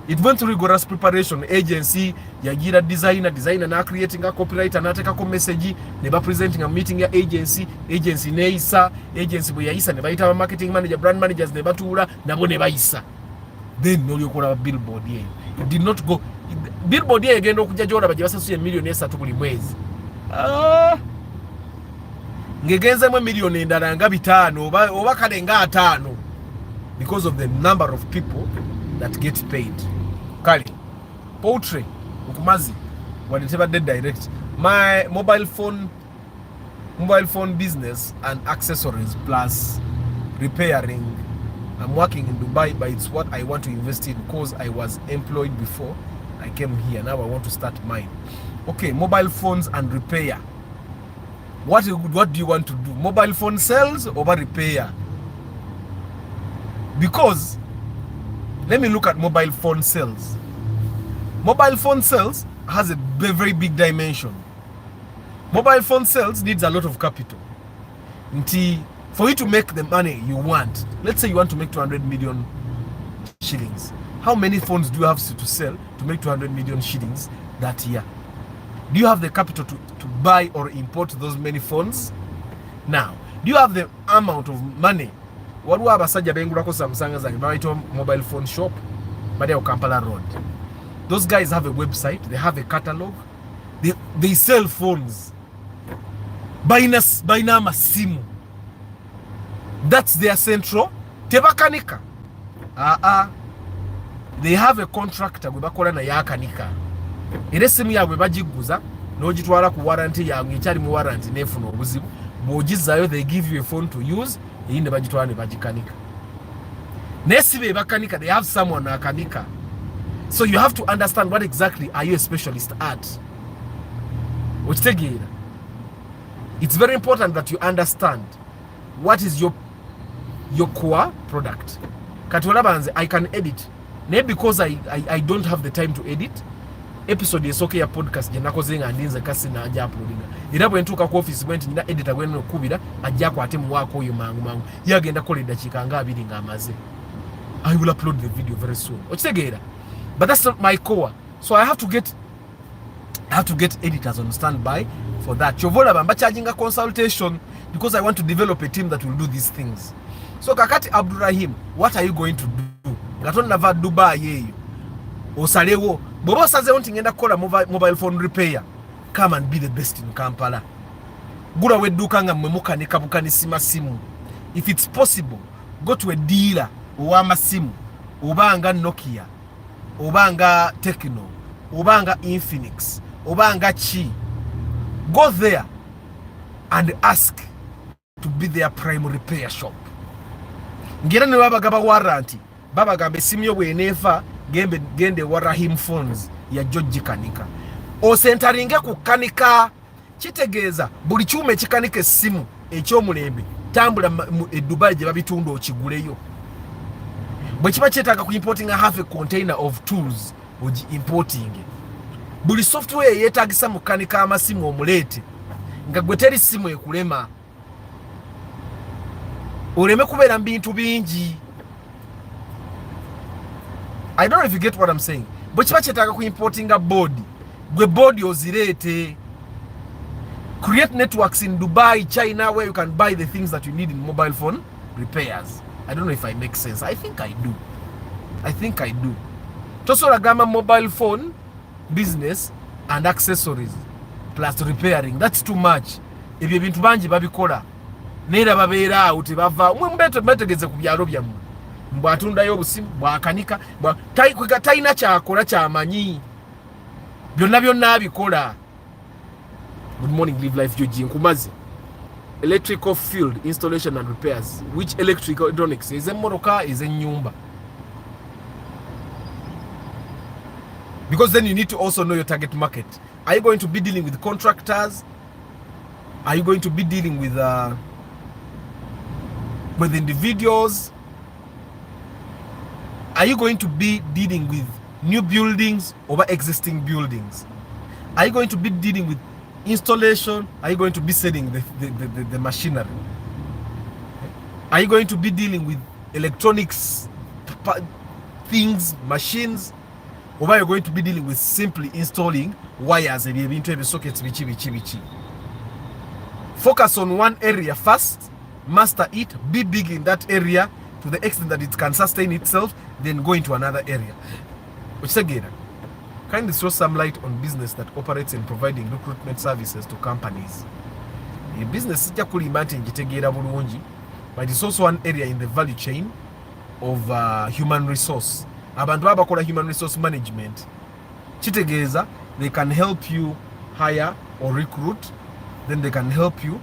It went through rigorous preparation. Agency, yagira designer na creating a copywriter na take a message, neba presenting a meeting ya agency neisa, agency bo yaisa neba ita marketing manager, brand managers neba tura nabo neba isa. Then no yokola billboard here. It did not go. Billboard here again okuja jora bajibasa suye million esa tukuli mwezi. Ngegenza mwe million endala nga bitano oba kale nga 5 because of the number of people that get paid. Kali poultry ukumazi waniteba dead direct. My mobile phone business and accessories plus repairing. I'm working in Dubai, but it's what I want to invest in because I was employed before I came here. Now I want to start mine. Okay, mobile phones and repair. What do you want to do? Mobile phone sales or repair? Because let me look at mobile phone sales. Mobile phone sales has a very big dimension. Mobile phone sales needs a lot of capital. For you to make the money you want, let's say you want to make 200 million shillings. How many phones do you have to sell to make 200 million shillings that year? Do you have the capital to buy or import those many phones? Now, do you have the amount of money? What do abasajja bengulako Samsung zange baito mobile phone shop bade o Kampala Road? Those guys have a website, they have a catalog, they sell phones. Baina masimu. That's their central. Tebakanika. They have a contractor gwe bakola na yakanika. Ere simu yawe bagiguza n'ogitwala ku warranty yange ekyali mu warranty nefuna obuzibu. Bogizayo, they give you a phone to use, eyinde bagitwala ne bagikanika. Nesibe bakanika, they have someone akanika. So you have to understand what exactly are you a specialist at. It's very important that you understand what is your core product. Katwalabanze, I can edit. Maybe because I don't have the time to edit. Episode is okay ya podcast jenakoze nga ndinze kasi na aja uploadinga. Irabo entuka ku office went nina editor gweno kubira ajja ku atemu wako oyo mangu. Yagenda kola dakika nga 2 nga amaze. I will upload the video very soon. Okitegeera. But that's not my core. So I have to get editors on standby for that. Chovola bamba charging a consultation. because I want to develop a team that will do these things. So kakati Abdurrahim, what are you going to do? Gaton nava Dubai yeyo. Osalewo, bobo saze wanti ngenda kola mobile phone repair. Come and be the best in Kampala. Gura weduka nga mwemuka nikabukani simu. If it's possible, go to a dealer uwama simu. Ubanga Nokia, ubanga Tecno, ubanga Infinix, ubanga Chi. Go there and ask to be their primary repair shop. Ngira ne baba gaba warranty. Baba gambe simyo wenefa gende Warahim phones ya George Kanika. O centeringe ku kanika kitegeeza buli kyuma ekikanika essimu ekyomulembe tambula Dubai gye babitunda okiguleyo. Bwe kiba kyetaaga ku importing a half a container of tools ogi importing. Buli software yeetagisa mu kanika amasimu omuleete nga gwe teri simu ekulema. Oleme kubeera mu bintu bingi. I don't know if you get what I'm saying. Bwe kiba kyetaaga ku importing a board, gwe board ozireete. Create networks in Dubai, China, where you can buy the things that you need in mobile phone repairs. I don't know if I make sense. I think I do. Tosola gama mobile phone business and accessories plus repairing. That's too much. If you bintu banji babikola neera babeera out bava mbetegeze ku byalo byammwe mbwatundayo obusimu bwakanika taina kyakola kyamanyi byonna abikola. Good morning, Live Life Georgie Nkumazi. Electrical field installation and repairs. Which electronics? Is a motoka, is a nyumba? Because then you need to also know your target market. Are you going to be dealing with contractors? Are you going to be dealing with individuals? Are you going to be dealing with new buildings over existing buildings? Are you going to be dealing with installation? Are you going to be selling the machinery? Are you going to be dealing with electronics things, machines? Or are you going to be dealing with simply installing wires and into sockets? Focus on one area first, master it, be big in that area to the extent that it can sustain itself, then go into another area. Which again, kindly throw some light on business that operates in providing recruitment services to companies. A business but it's also one area in the value chain of human resource. Abantu abakola human resource management kitegeeza they can help you hire or recruit, then they can help you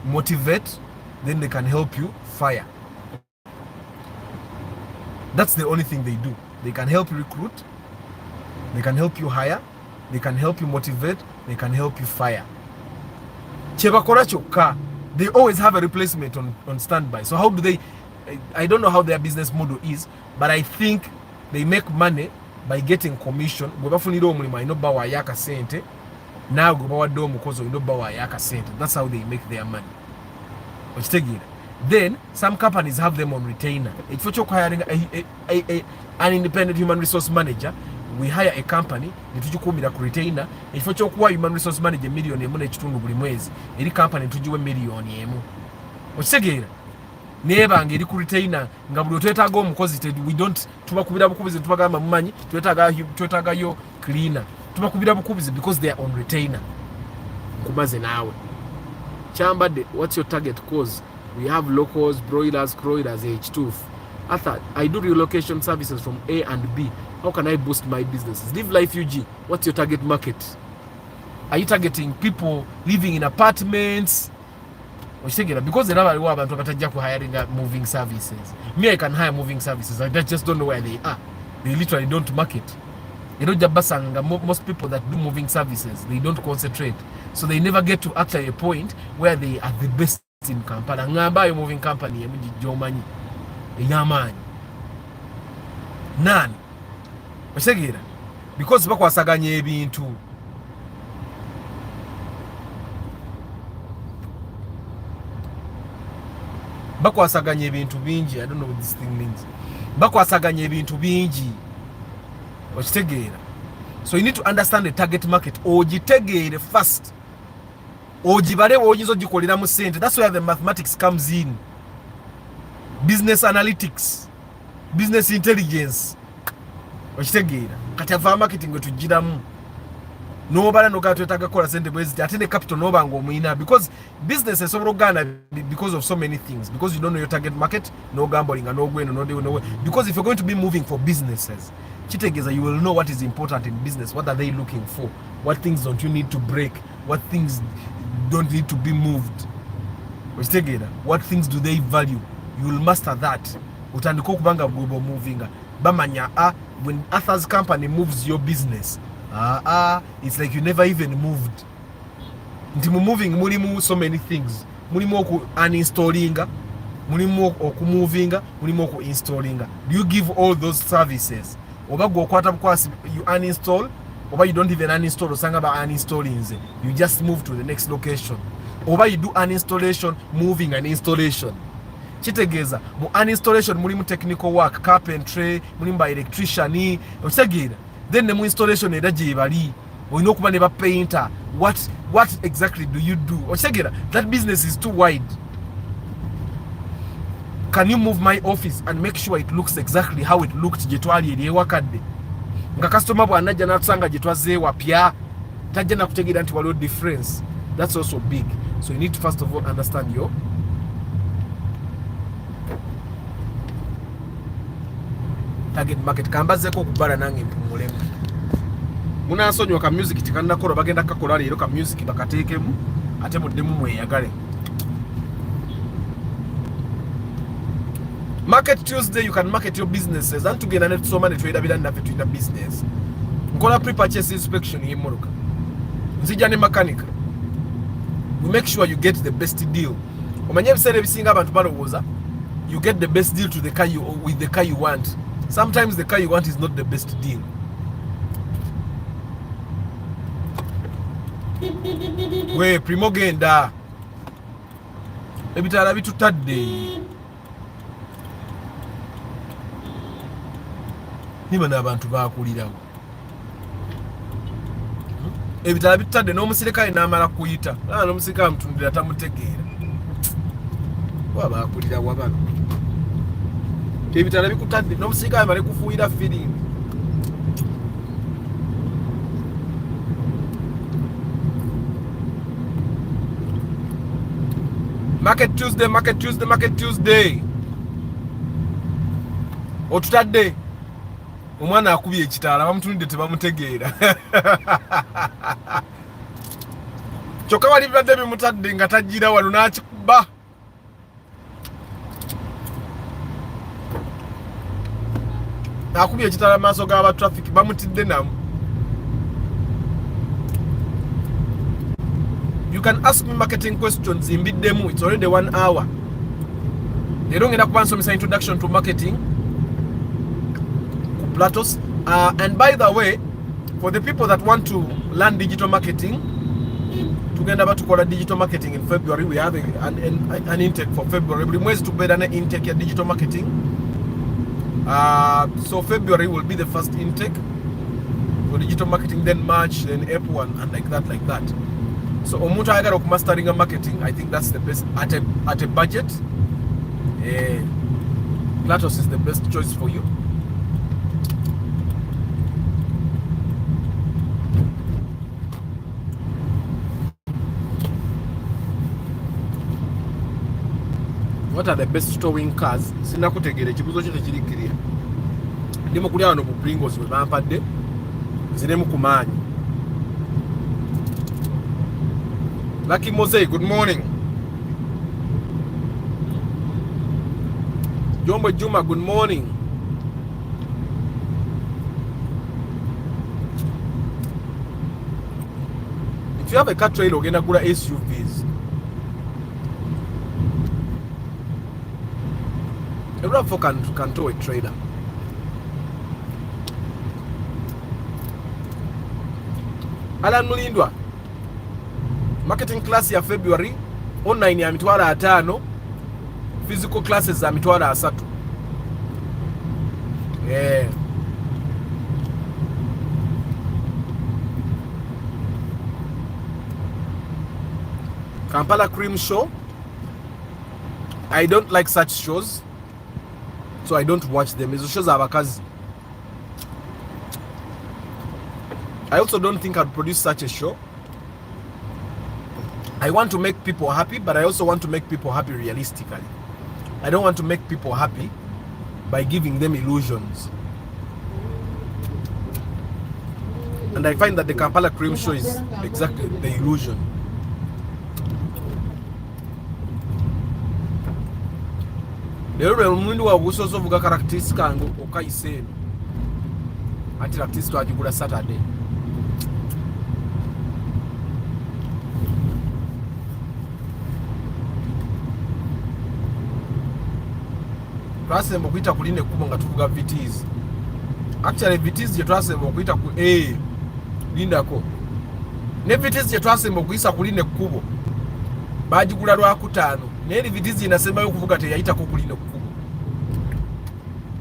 motivate, then they can help you fire. That's the only thing they do. They can help you recruit, they can help you hire, they can help you motivate, they can help you fire. Chebakola kyokka, they always have a replacement on standby. So how do they, I don't know how their business model is, but I think they make money by getting commission. That's how they make their money. Then some companies have them on retainer. If you're hiring an independent human resource manager, we hire a company, retainer. If you're human resource manager million any company to million. Neba ngeri ku retainer nga buli twetaaga omukozi we don't tubakubira bukubizi tubagamba mumanyi twetaaga yo cleaner tubakubira bukubizi because they are on retainer. Kumaze nawe chambade, what's your target cause? We have locals, broilers, croilers, H2. I do relocation services from A and B. How can I boost my businesses? Live Life UG, what's your target market? Are you targeting people living in apartments? Because they never want to hiring moving services. Me, I can hire moving services. I just don't know where they are. They literally don't market. Most people that do moving services, they don't concentrate. So they never get to actually a point where they are the best in Kampala. Ngamba yo moving company, Jomani, Yamani. None. Because bakwasaganye ebintu. Bakwasaganya ebintu bingi. I don't know what this thing means. Bakwasaganya ebintu bingi. Okitegeera. So you need to understand the target market. Ogitegeere first. ogibale oyinza ogikolera mu sente. That's where the mathematics comes in. Business analytics, business intelligence. Okitegeera kati ava marketing gwe tugiramu nobala nogaa twetaaga kola sente bwezi ate ne capital noba nga omuyina, because business esobola okugaana because of so many things, because you don't know your target market, no gambling and no gweno no, because if you're going to be moving for businesses, kitegeeza you will know what is important in business, what are they looking for, what things don't you need to break, what things don't need to be moved. Okitegeera what things do they value, you will master that. Utandika okubanga bwebo moving bamanya when Arthur's company moves your business, it's like you never even moved. Nti moving mulimu so many things, mulimu oku uninstallinga, mulimu okumovinga, mulimu oku installinga. Do you give all those services? Oba go kwata bukwasi you uninstall, oba you don't even uninstall osanga ba uninstalling nze, you just move to the next location. Oba you do uninstallation, moving and installation. Kitegeeza mu uninstallation mulimu technical work, carpentry, mulimu ba electrician, okitegeera. Then the installation era gyebali olina okuba ne ba painter. What exactly do you do? Okitegeera that business is too wide. Can you move my office and make sure it looks exactly how it looked gye twali eri ewakadde, nga customer bw'anajja n'atusanga gye twaze wapya tajja nakutegeera nti waliwo difference. That's also big. So you need to first of all understand your target market. Kambazeko okubala nange mpumulemu. Munansonyiwa ka music tekannakola, bagenda kakola leero ka music bakateekemu ate muddemu mweyagale. Market Tuesday, you can market your businesses. And tugenda ne tusoma ne twedabira naffe tulina business. Nkola pre-purchase inspection y'emmotoka. Nzija ne mechanic. We make sure you get the best deal. Omanye ebiseera ebisinga abantu balowooza you get the best deal to the car with the car you want. Sometimes the car you want is not the best deal. We primo genda ebitala bitutadde niba n'abantu bakulirawo ebitala bitutadde n'omusirikale n'amala kuyita n'omusirikale amutundira tamutegeera waba akulirawo abano ebitala bikutadde n'omusirikale amale kufuuyira firimbi. Market Tuesday, Market Tuesday, Market Tuesday. Otutadde omwana akubye ekitaala bamutunidde tebamutegeera. Kyokka wali bibadde bimutadde nga tajjira wano n'akikuba. Akubye ekitaala maaso g'aba traffic bamutidde namu. You can ask me marketing questions in biddemu. It's already 1 hour. They don't get up once some introduction to marketing. Platos. And by the way, for the people that want to learn digital marketing, tugenda to call digital marketing in February. We have an intake for February. Buli mwezi tubera na intake ya digital marketing. So February will be the first intake for digital marketing, then March, then April, and like that. So omuntu ayagala okumastering marketing, I think that's the best at a budget. Platos is the best choice for you. What are the best towing cars? Sinakutegeera ekibuzo kyo tekirikirira. Ndimo kuli wano ku Pringles we bampadde ziremu ku maanyi. Lucky Mosaic, good morning. Jombo Juma, good morning. If you have a car trailer, ogenda kugula SUVs. Everyone can tow a trailer. Alan Mulindwa. Marketing class ya February, online ya mitwala 5, physical classes za mitwala 3. Kampala Cream Show. I don't like such shows, so I don't watch them. Izo shows abakazi. I also don't think I'd produce such a show. I want to make people happy, but I also want to make people happy realistically. I don't want to make people happy by giving them illusions. And I find that the Kampala Cream Show is exactly the illusion. Lero mundu wa busoso vuga characteristic ango okayise. Ati characteristic ajigula Saturday. Twasemba kuita kuline kubo nga tuvuga VTs. Actually VTs je twasemba kuita ku lindako. Ne VTs je twasemba kuisa kuline kubo. Bajigula lwa kutano. Neri VTs inasema yo kuvuga te yaita ko kuline kubo.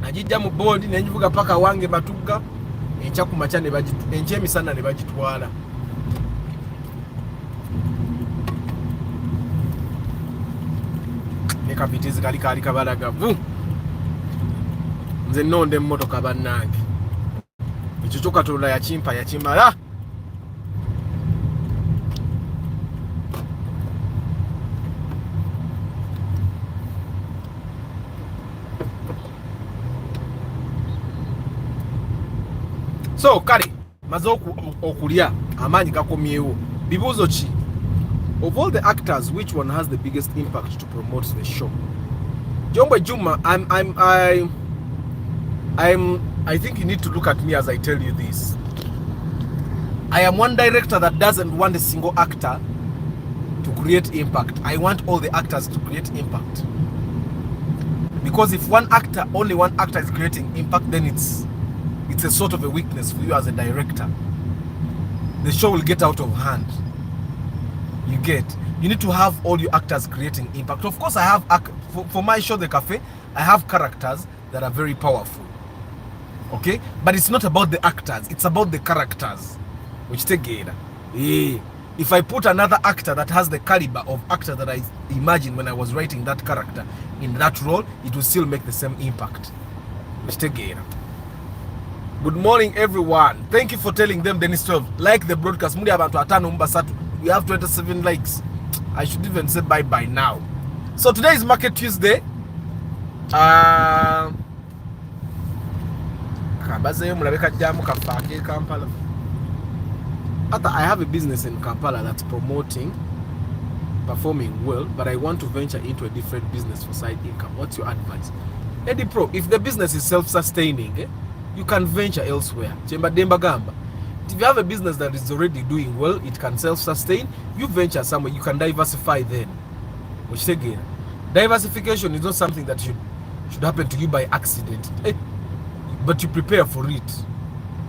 Najijja mu bondi nenyivuga paka wange matuga encha ku machane bajitu enchemi sana ne bajitwala. Neka VTs kali kabalagavu. Nze nonde mmotoka bannange ekyo kyokatola yakimala. So kale maze okulya amaanyi gakomyewo. Bibuuzo ki? Of all the actors, which one has the biggest impact to promote the show? Jombwe Juma, I think you need to look at me as I tell you this. I am one director that doesn't want a single actor to create impact. I want all the actors to create impact. Because if only one actor is creating impact, then it's a sort of a weakness for you as a director. The show will get out of hand. You need to have all your actors creating impact. Of course, I have for my show, The Cafe, I have characters that are very powerful. Okay, but it's not about the actors, it's about the characters. Which together, if I put another actor that has the caliber of actor that I imagined when I was writing that character in that role, it will still make the same impact. Which together. Good morning, everyone. Thank you for telling them Dennis 12. Like the broadcast. We have 27 likes. I should even say bye now. So today is Market Tuesday. I have a business in Kampala that's performing well, but I want to venture into a different business for side income. What's your advice? Eddie Pro, if the business is self-sustaining, you can venture elsewhere. If you have a business that is already doing well, it can self-sustain, you venture somewhere, you can diversify then. Which again, diversification is not something that should happen to you by accident. But you prepare for it.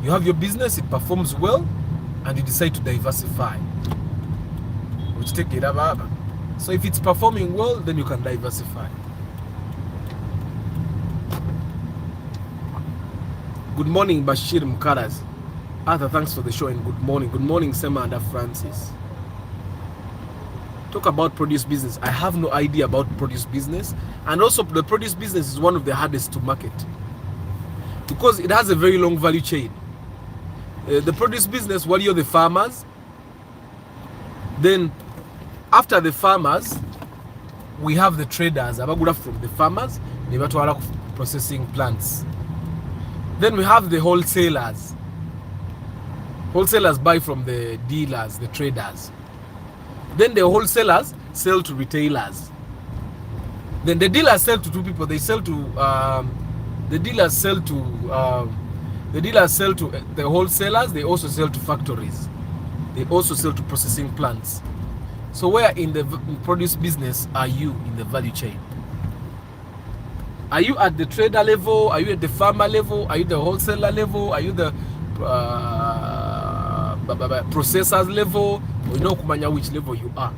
You have your business, it performs well, and you decide to diversify. Which take it up. So if it's performing well, then you can diversify. Good morning, Bashir Mkaras. Arthur, thanks for the show and good morning. Good morning, Sema and Francis. Talk about produce business. I have no idea about produce business. And also the produce business is one of the hardest to market, because it has a very long value chain. The produce business, what are the farmers? Then after the farmers, we have the traders. From the farmers, they are processing plants. Then we have the wholesalers. Wholesalers buy from the dealers, the traders. Then the wholesalers sell to retailers. Then the dealers sell to two people. They sell to the dealers sell to the wholesalers. They also sell to factories. They also sell to processing plants. So where in the produce business are you in the value chain? Are you at the trader level? Are you at the farmer level? Are you the wholesaler level? Are you the processors level? We know kumanya which level you are.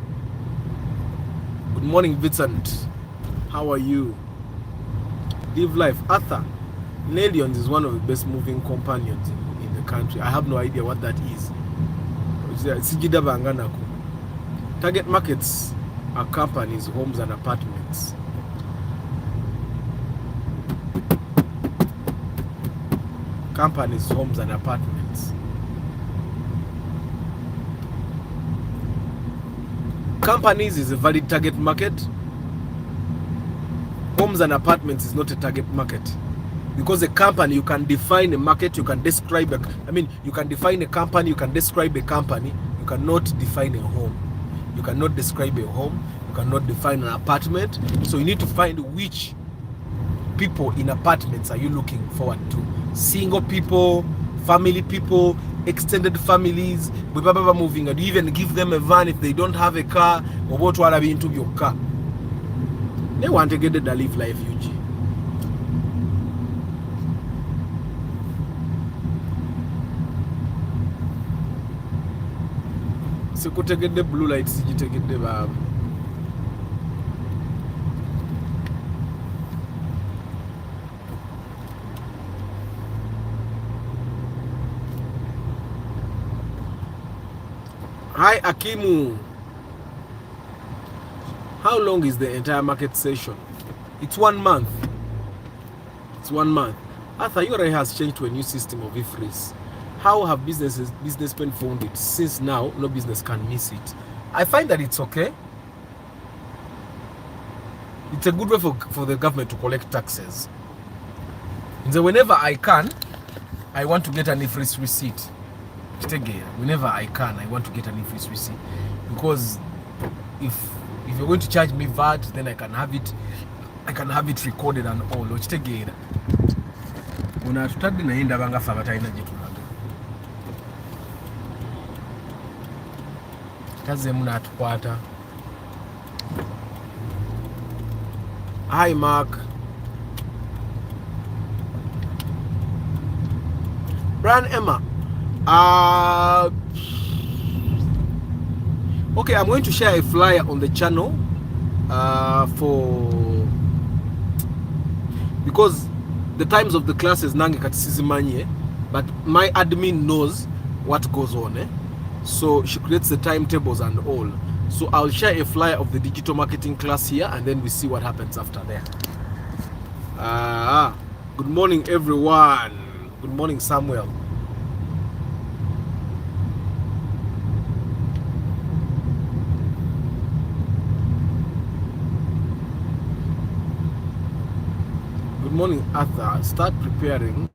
Good morning, Vincent. How are you? Live life. Arthur, Nellions is one of the best moving companions in the country. I have no idea what that is. Target markets are companies, homes and apartments. Companies, homes and apartments. Companies is a valid target market. Homes and apartments is not a target market. Because a company, you can define a market, you can describe you can define a company, you can describe a company, you cannot define a home. You cannot describe a home, you cannot define an apartment. So you need to find which people in apartments are you looking forward to. Single people, family people, extended families, moving, and you even give them a van if they don't have a car, or what will be into your car. They want to get the live life UG. So could get the blue lights, you take it the Hi Akimu. How long is the entire market session? It's 1 month. It's 1 month. Arthur, URA has changed to a new system of e-freeze. How have businessmen found it? Since now, no business can miss it. I find that it's okay. It's a good way for the government to collect taxes. And so whenever I can, I want to get an e-freeze receipt. Whenever I can, I want to get an e-freeze receipt. Because if you're going to charge me VAT, then I can have it recorded and all. Una tutadde naenda banga fa batalina gitulaga. Kaze muna atukwata. Hi Mark. Brian Emma. Okay, I'm going to share a flyer on the channel because the times of the classes nange katisizimanye, but my admin knows what goes on, so she creates the timetables and all. So I'll share a flyer of the digital marketing class here, and then we see what happens after there. Good morning everyone. Good morning Samuel. Good morning, Arthur. Start preparing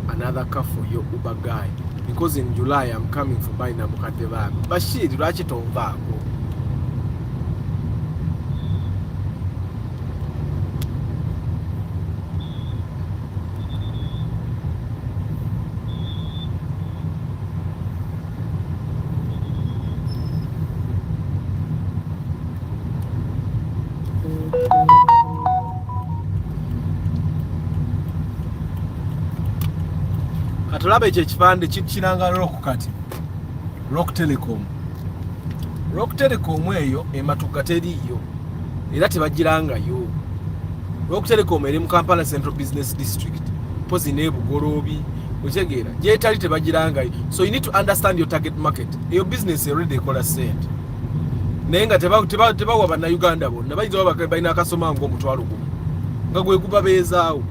another car for your Uber guy, because in July I'm coming for buying a Mukate van. Bashir, Ratchet on Vago. Katulabe ekipande kiranga Rock kati. Rock Telecom. Rock Telecom eyo ematuka teriyo. Era tebagirangayo. Rock Telecom eri mu Kampala Central Business District. Pozi ne Bugorobi. Ochegeera. Je tali tebagirangayo. So you need to understand your target market. Your business already ekola sente. Nenga tebawa bana Uganda bonna. Bayinza baba bayina akasoma ngo omutwalo gumu. Nga gwe kubabeezaawo.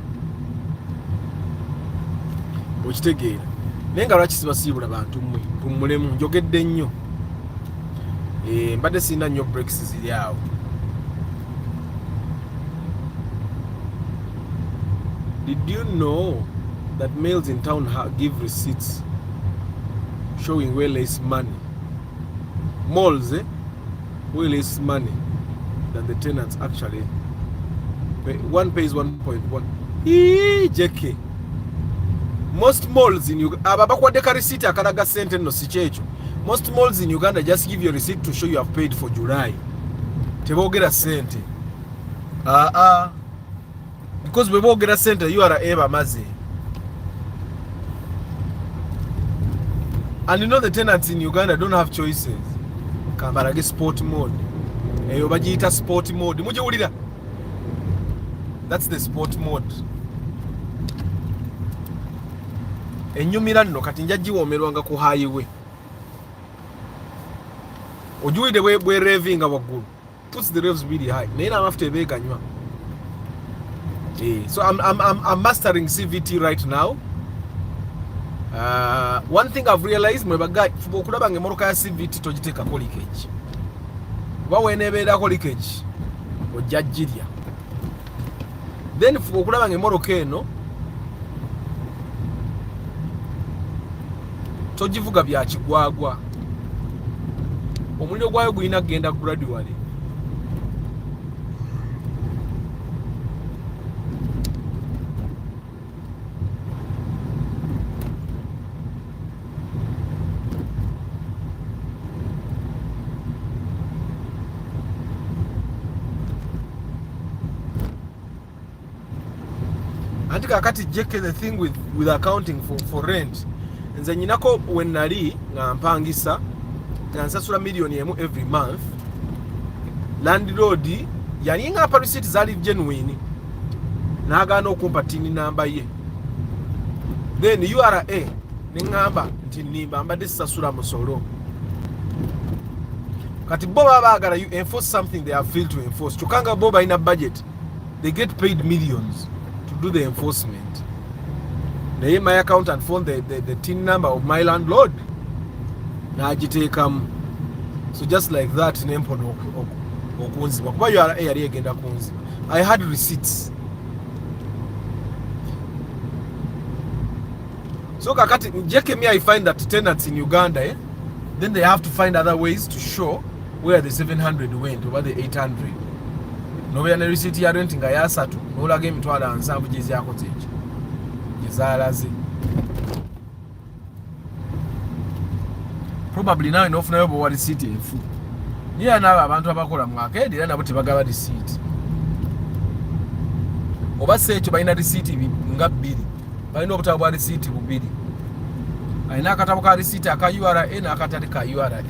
Okitegeera nenga lwaki sibasiibula bantu mmwe tumulemu njogedde nnyo mbadde sina nnyo breaks ziri awo. Did you know that males in town give receipts showing where less money? Malls, where less money than the tenants actually. One pays 1.1. JK. Most malls in Uganda, most malls in Uganda just give you a receipt to show you have paid for July. Tebogera sente. Because bebogera sente you are eba mazi. And you know the tenants in Uganda don't have choices. Kambarage sport mode. Eyo bagiita sport mode. Muje ulira. That's the sport mode. Enyumira nno kati nja giwomerwanga ku highway. Ojuwide bwe revinga waggulu. puts the revs really high. So I'm mastering CVT right now. One thing I've realized, okulaba ng'emmotoka ya CVT togiteekako leakage. Kuba weeneebeerako leakage ojja girya. Then okulaba ng'emmotoka eno togivuga bya kigwagwa. Omuliro gwayo gulina kugenda gradually. Anti kakati jeke the thing with accounting for rent. Nze nyinako when nali nga mpangisa nga nsasula millioni emu every month. Landlord yani nga pa receipt zali genuine. Nagaana okumpa tini namba ye. Then URA ningamba nti nimba mbadde sasula musolo. Kati bo baagala you enforce something they have failed to enforce. Chukanga bo in a budget. They get paid millions to do the enforcement. Naye my accountant found the TIN number of my landlord. Najiteekamu. So just like that nempono okunzibwa. Kuba URA yali egenda kunzibwa. I had receipts. So kakati njeke me I find that tenants in Uganda then they have to find other ways to show where the 700 went over the 800. Nobeera ne receipt ya rent nga ya 3 n'olaga emitwalo 7 gyezyako zeki gyezalaze. Probably nawe n'ofunayo bwe wa receipt enfu. Niye naabo abantu abakola mu arcade era nabo tebagaba receipt. Oba si ekyo balina receipt nga 2. Balina obutabo bwa receipt 2. Alina akatabo ka receipt aka URA n'akatali ka URA.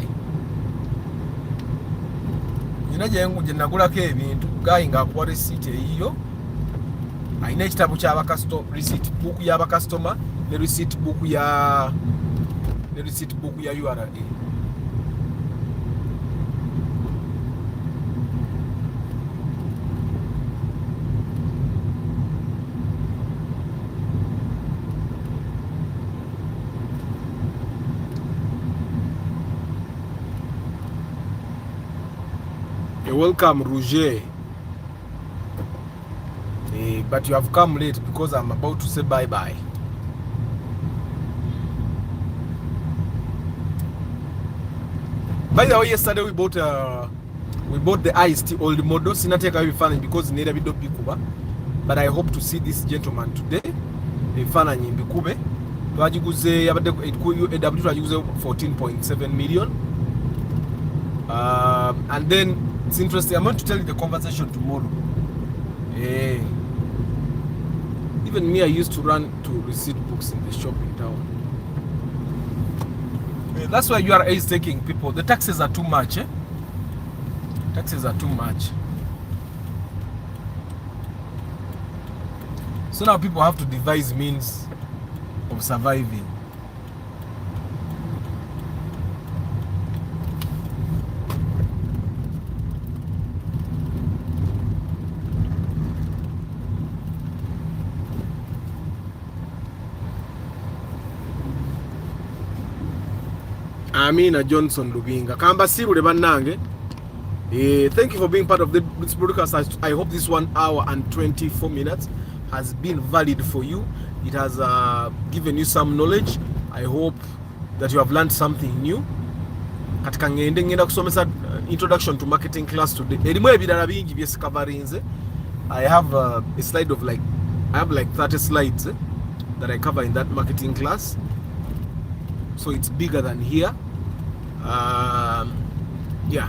Nina gye nagulako ebintu gayi ng'akuwa receipt eyiyo. Alina ekitabo receipt book y'abakasitoma ne receipt book ya URA. Welcome, Roger. But you have come late because I'm about to say bye-bye. By the way, yesterday we bought the iced old model. Sinateka bifananyi because nera bido bikuba. But I hope to see this gentleman today. Bifananyi bikube. Twagiguze yabadde AW twagiguze 14.7 million. And then it's interesting. I'm going to tell you the conversation tomorrow. Even me, I used to run to receipt books in the shop in town. That's why URA is taking people. The taxes are too much. Taxes are too much. So now people have to devise means of surviving. Amina Johnson Lubinga. Kamba sibule bannange. Thank you for being part of this broadcast. I hope this 1 hour and 24 minutes has been valid for you. It has given you some knowledge. I hope that you have learned something new. Katika ngenda kusomesa introduction to marketing class today. Erimu ebirala bingi byesikabarinze. I have a slide of I have 30 slides that I cover in that marketing class. So it's bigger than here. Yeah.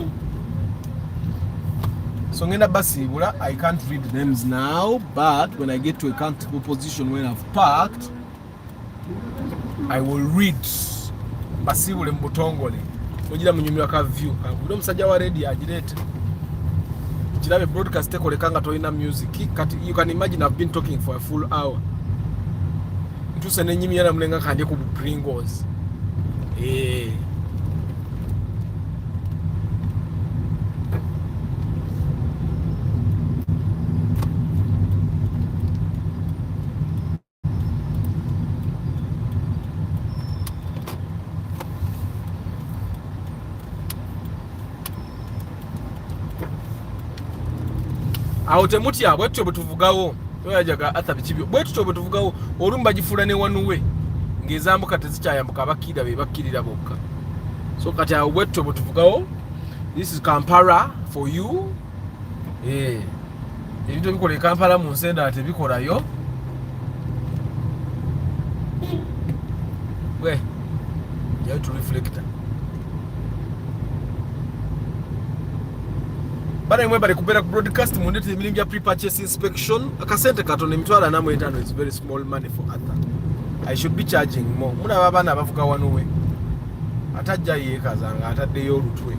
So ngenda basibula. I can't read names now, but when I get to a comfortable position when I've parked, I will read. Basibule mbutongole. Mujira munyumira ka view. Ulo musajja wa ready agirete. Jirabe broadcast ekolekanga toina music. You can imagine I've been talking for a full hour. Ntuse nenyimi yana mlenga kanje ku Pringles. awo temutya bwe tutyo bwe tuvugawo oyajaga atha bikibyo bwe tutyo bwe tuvugawo olumba gifula ne wanuwe ng'ezambuka tezikyayambuka abakkirira be bakkirira bokka. So kati awo bwe tutyo bwe tuvugawo. This is Kampala for you. Ebintu ebikola e Kampala mu nsenda tebikolayo. Bwe yayo to reflector. Bana mwe bali kubera ku broadcast mu ndete emirimu ya pre-purchase inspection. Akasente katone emitwalo 45 is very small money for other. I should be charging more. Muna babana abavuga wanuwe. Atajja yekazanga ataddeyo olutwe.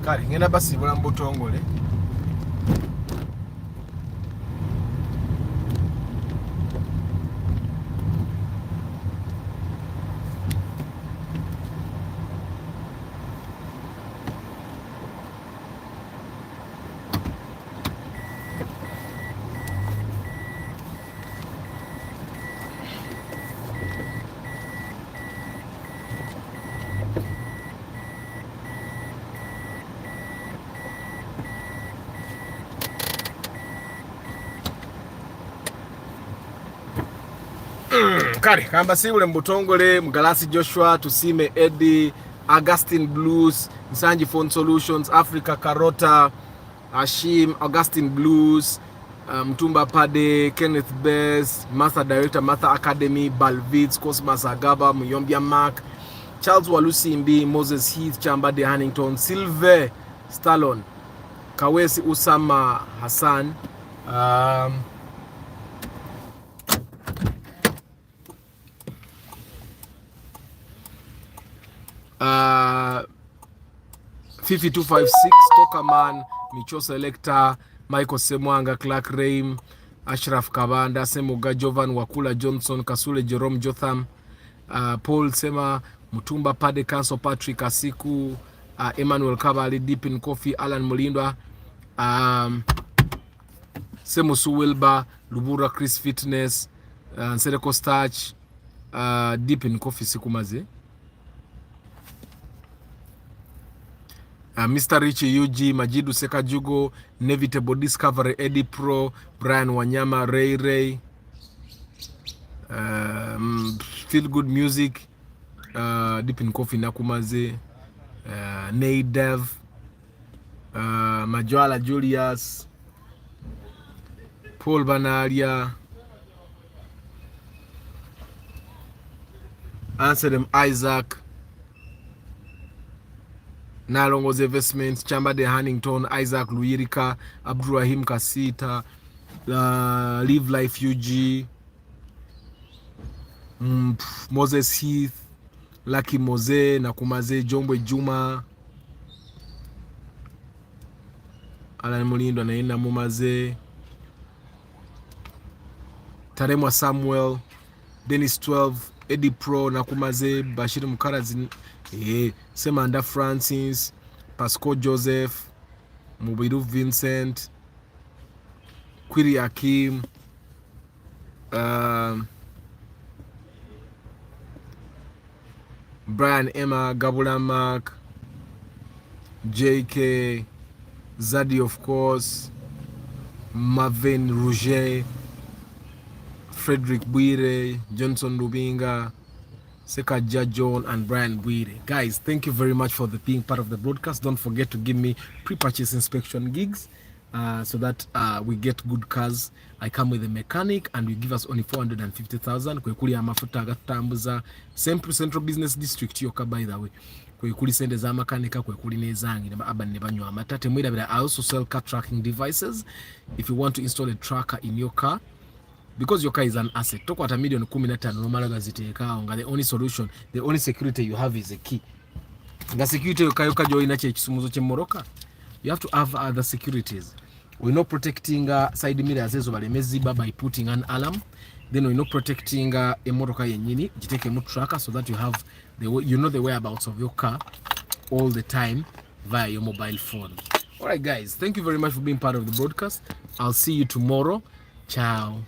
Kale ngenda basibula mu butongole. Kale kamba sibule mu butongole Mugalasi Joshua Tusime Eddie Augustine Blues Nsanji Phone Solutions Africa Carota Ashim Augustine Blues Mtumba Pade Kenneth Bess Master Director Master Academy Balvids Cosmas Agaba Muyombia Mark Charles Walusimbi Moses Heath Chamba de Hannington Silve Stallone Kawesi Usama Hassan 5256 Tokaman Micho Selector Michael Semwanga Clark Raim Ashraf Kabanda Semuga Jovan Wakula Johnson Kasule Jerome Jotham Paul Sema Mutumba Pade Council Patrick Asiku Emmanuel Kabali Deepin Coffee Alan Mulindwa Semusu Wilba Lubura Chris Fitness Nsereko Starch Deepin Coffee Sikumaze Mr. Richie UG, Majidu Sekajugo, Nevitable Discovery, Eddie Pro, Brian Wanyama, Ray, Feel Good Music, Deep in Coffee Nakumaze, Ney Dev, Majoala Julius, Paul Banalia, Anselm Isaac, Nalongo's Investments, Chamba de Hannington, Isaac Luirika, Abdurrahim Kasita, Live Life UG, Moses Heath, Lucky Mose, Nakumaze, Jombwe Juma, Alan Mulindo na Ina Mumaze, Taremwa Samuel, Dennis 12, Eddie Pro, Nakumaze, Bashir Mukarazi, Semanda Francis, Pasco Joseph, Mubiru Vincent, Kwiri Hakim, Brian Emma, Gabula Mark, JK, Zadi of course, Marvin Rouget, Frederick Bwire, Johnson Lubinga, Sekaja John and Brian Bwire. Guys, thank you very much for being part of the broadcast. Don't forget to give me pre-purchase inspection gigs so that we get good cars. I come with a mechanic and we give us only 450,000. Kwekuli ya mafuta agatambuza Central Business District yoka, by the way. Kwekuli sende za makanika kwekuli nezangi na abani nebanyo amatate mwida. I also sell car tracking devices. If you want to install a tracker in your car, because your car is an asset. Tokwata million 15 nomala gaziteeka nga the only solution, the only security you have is a key. Nga security yokayoka joina kye kisumuzo kye moroka. You have to have other securities. We're not protecting side mirrors ezo balemeziba by putting an alarm. Then we're not protecting emotoka yenyini giteke mu tracker so that you have the whereabouts of your car all the time via your mobile phone. All right guys, thank you very much for being part of the broadcast. I'll see you tomorrow. Ciao.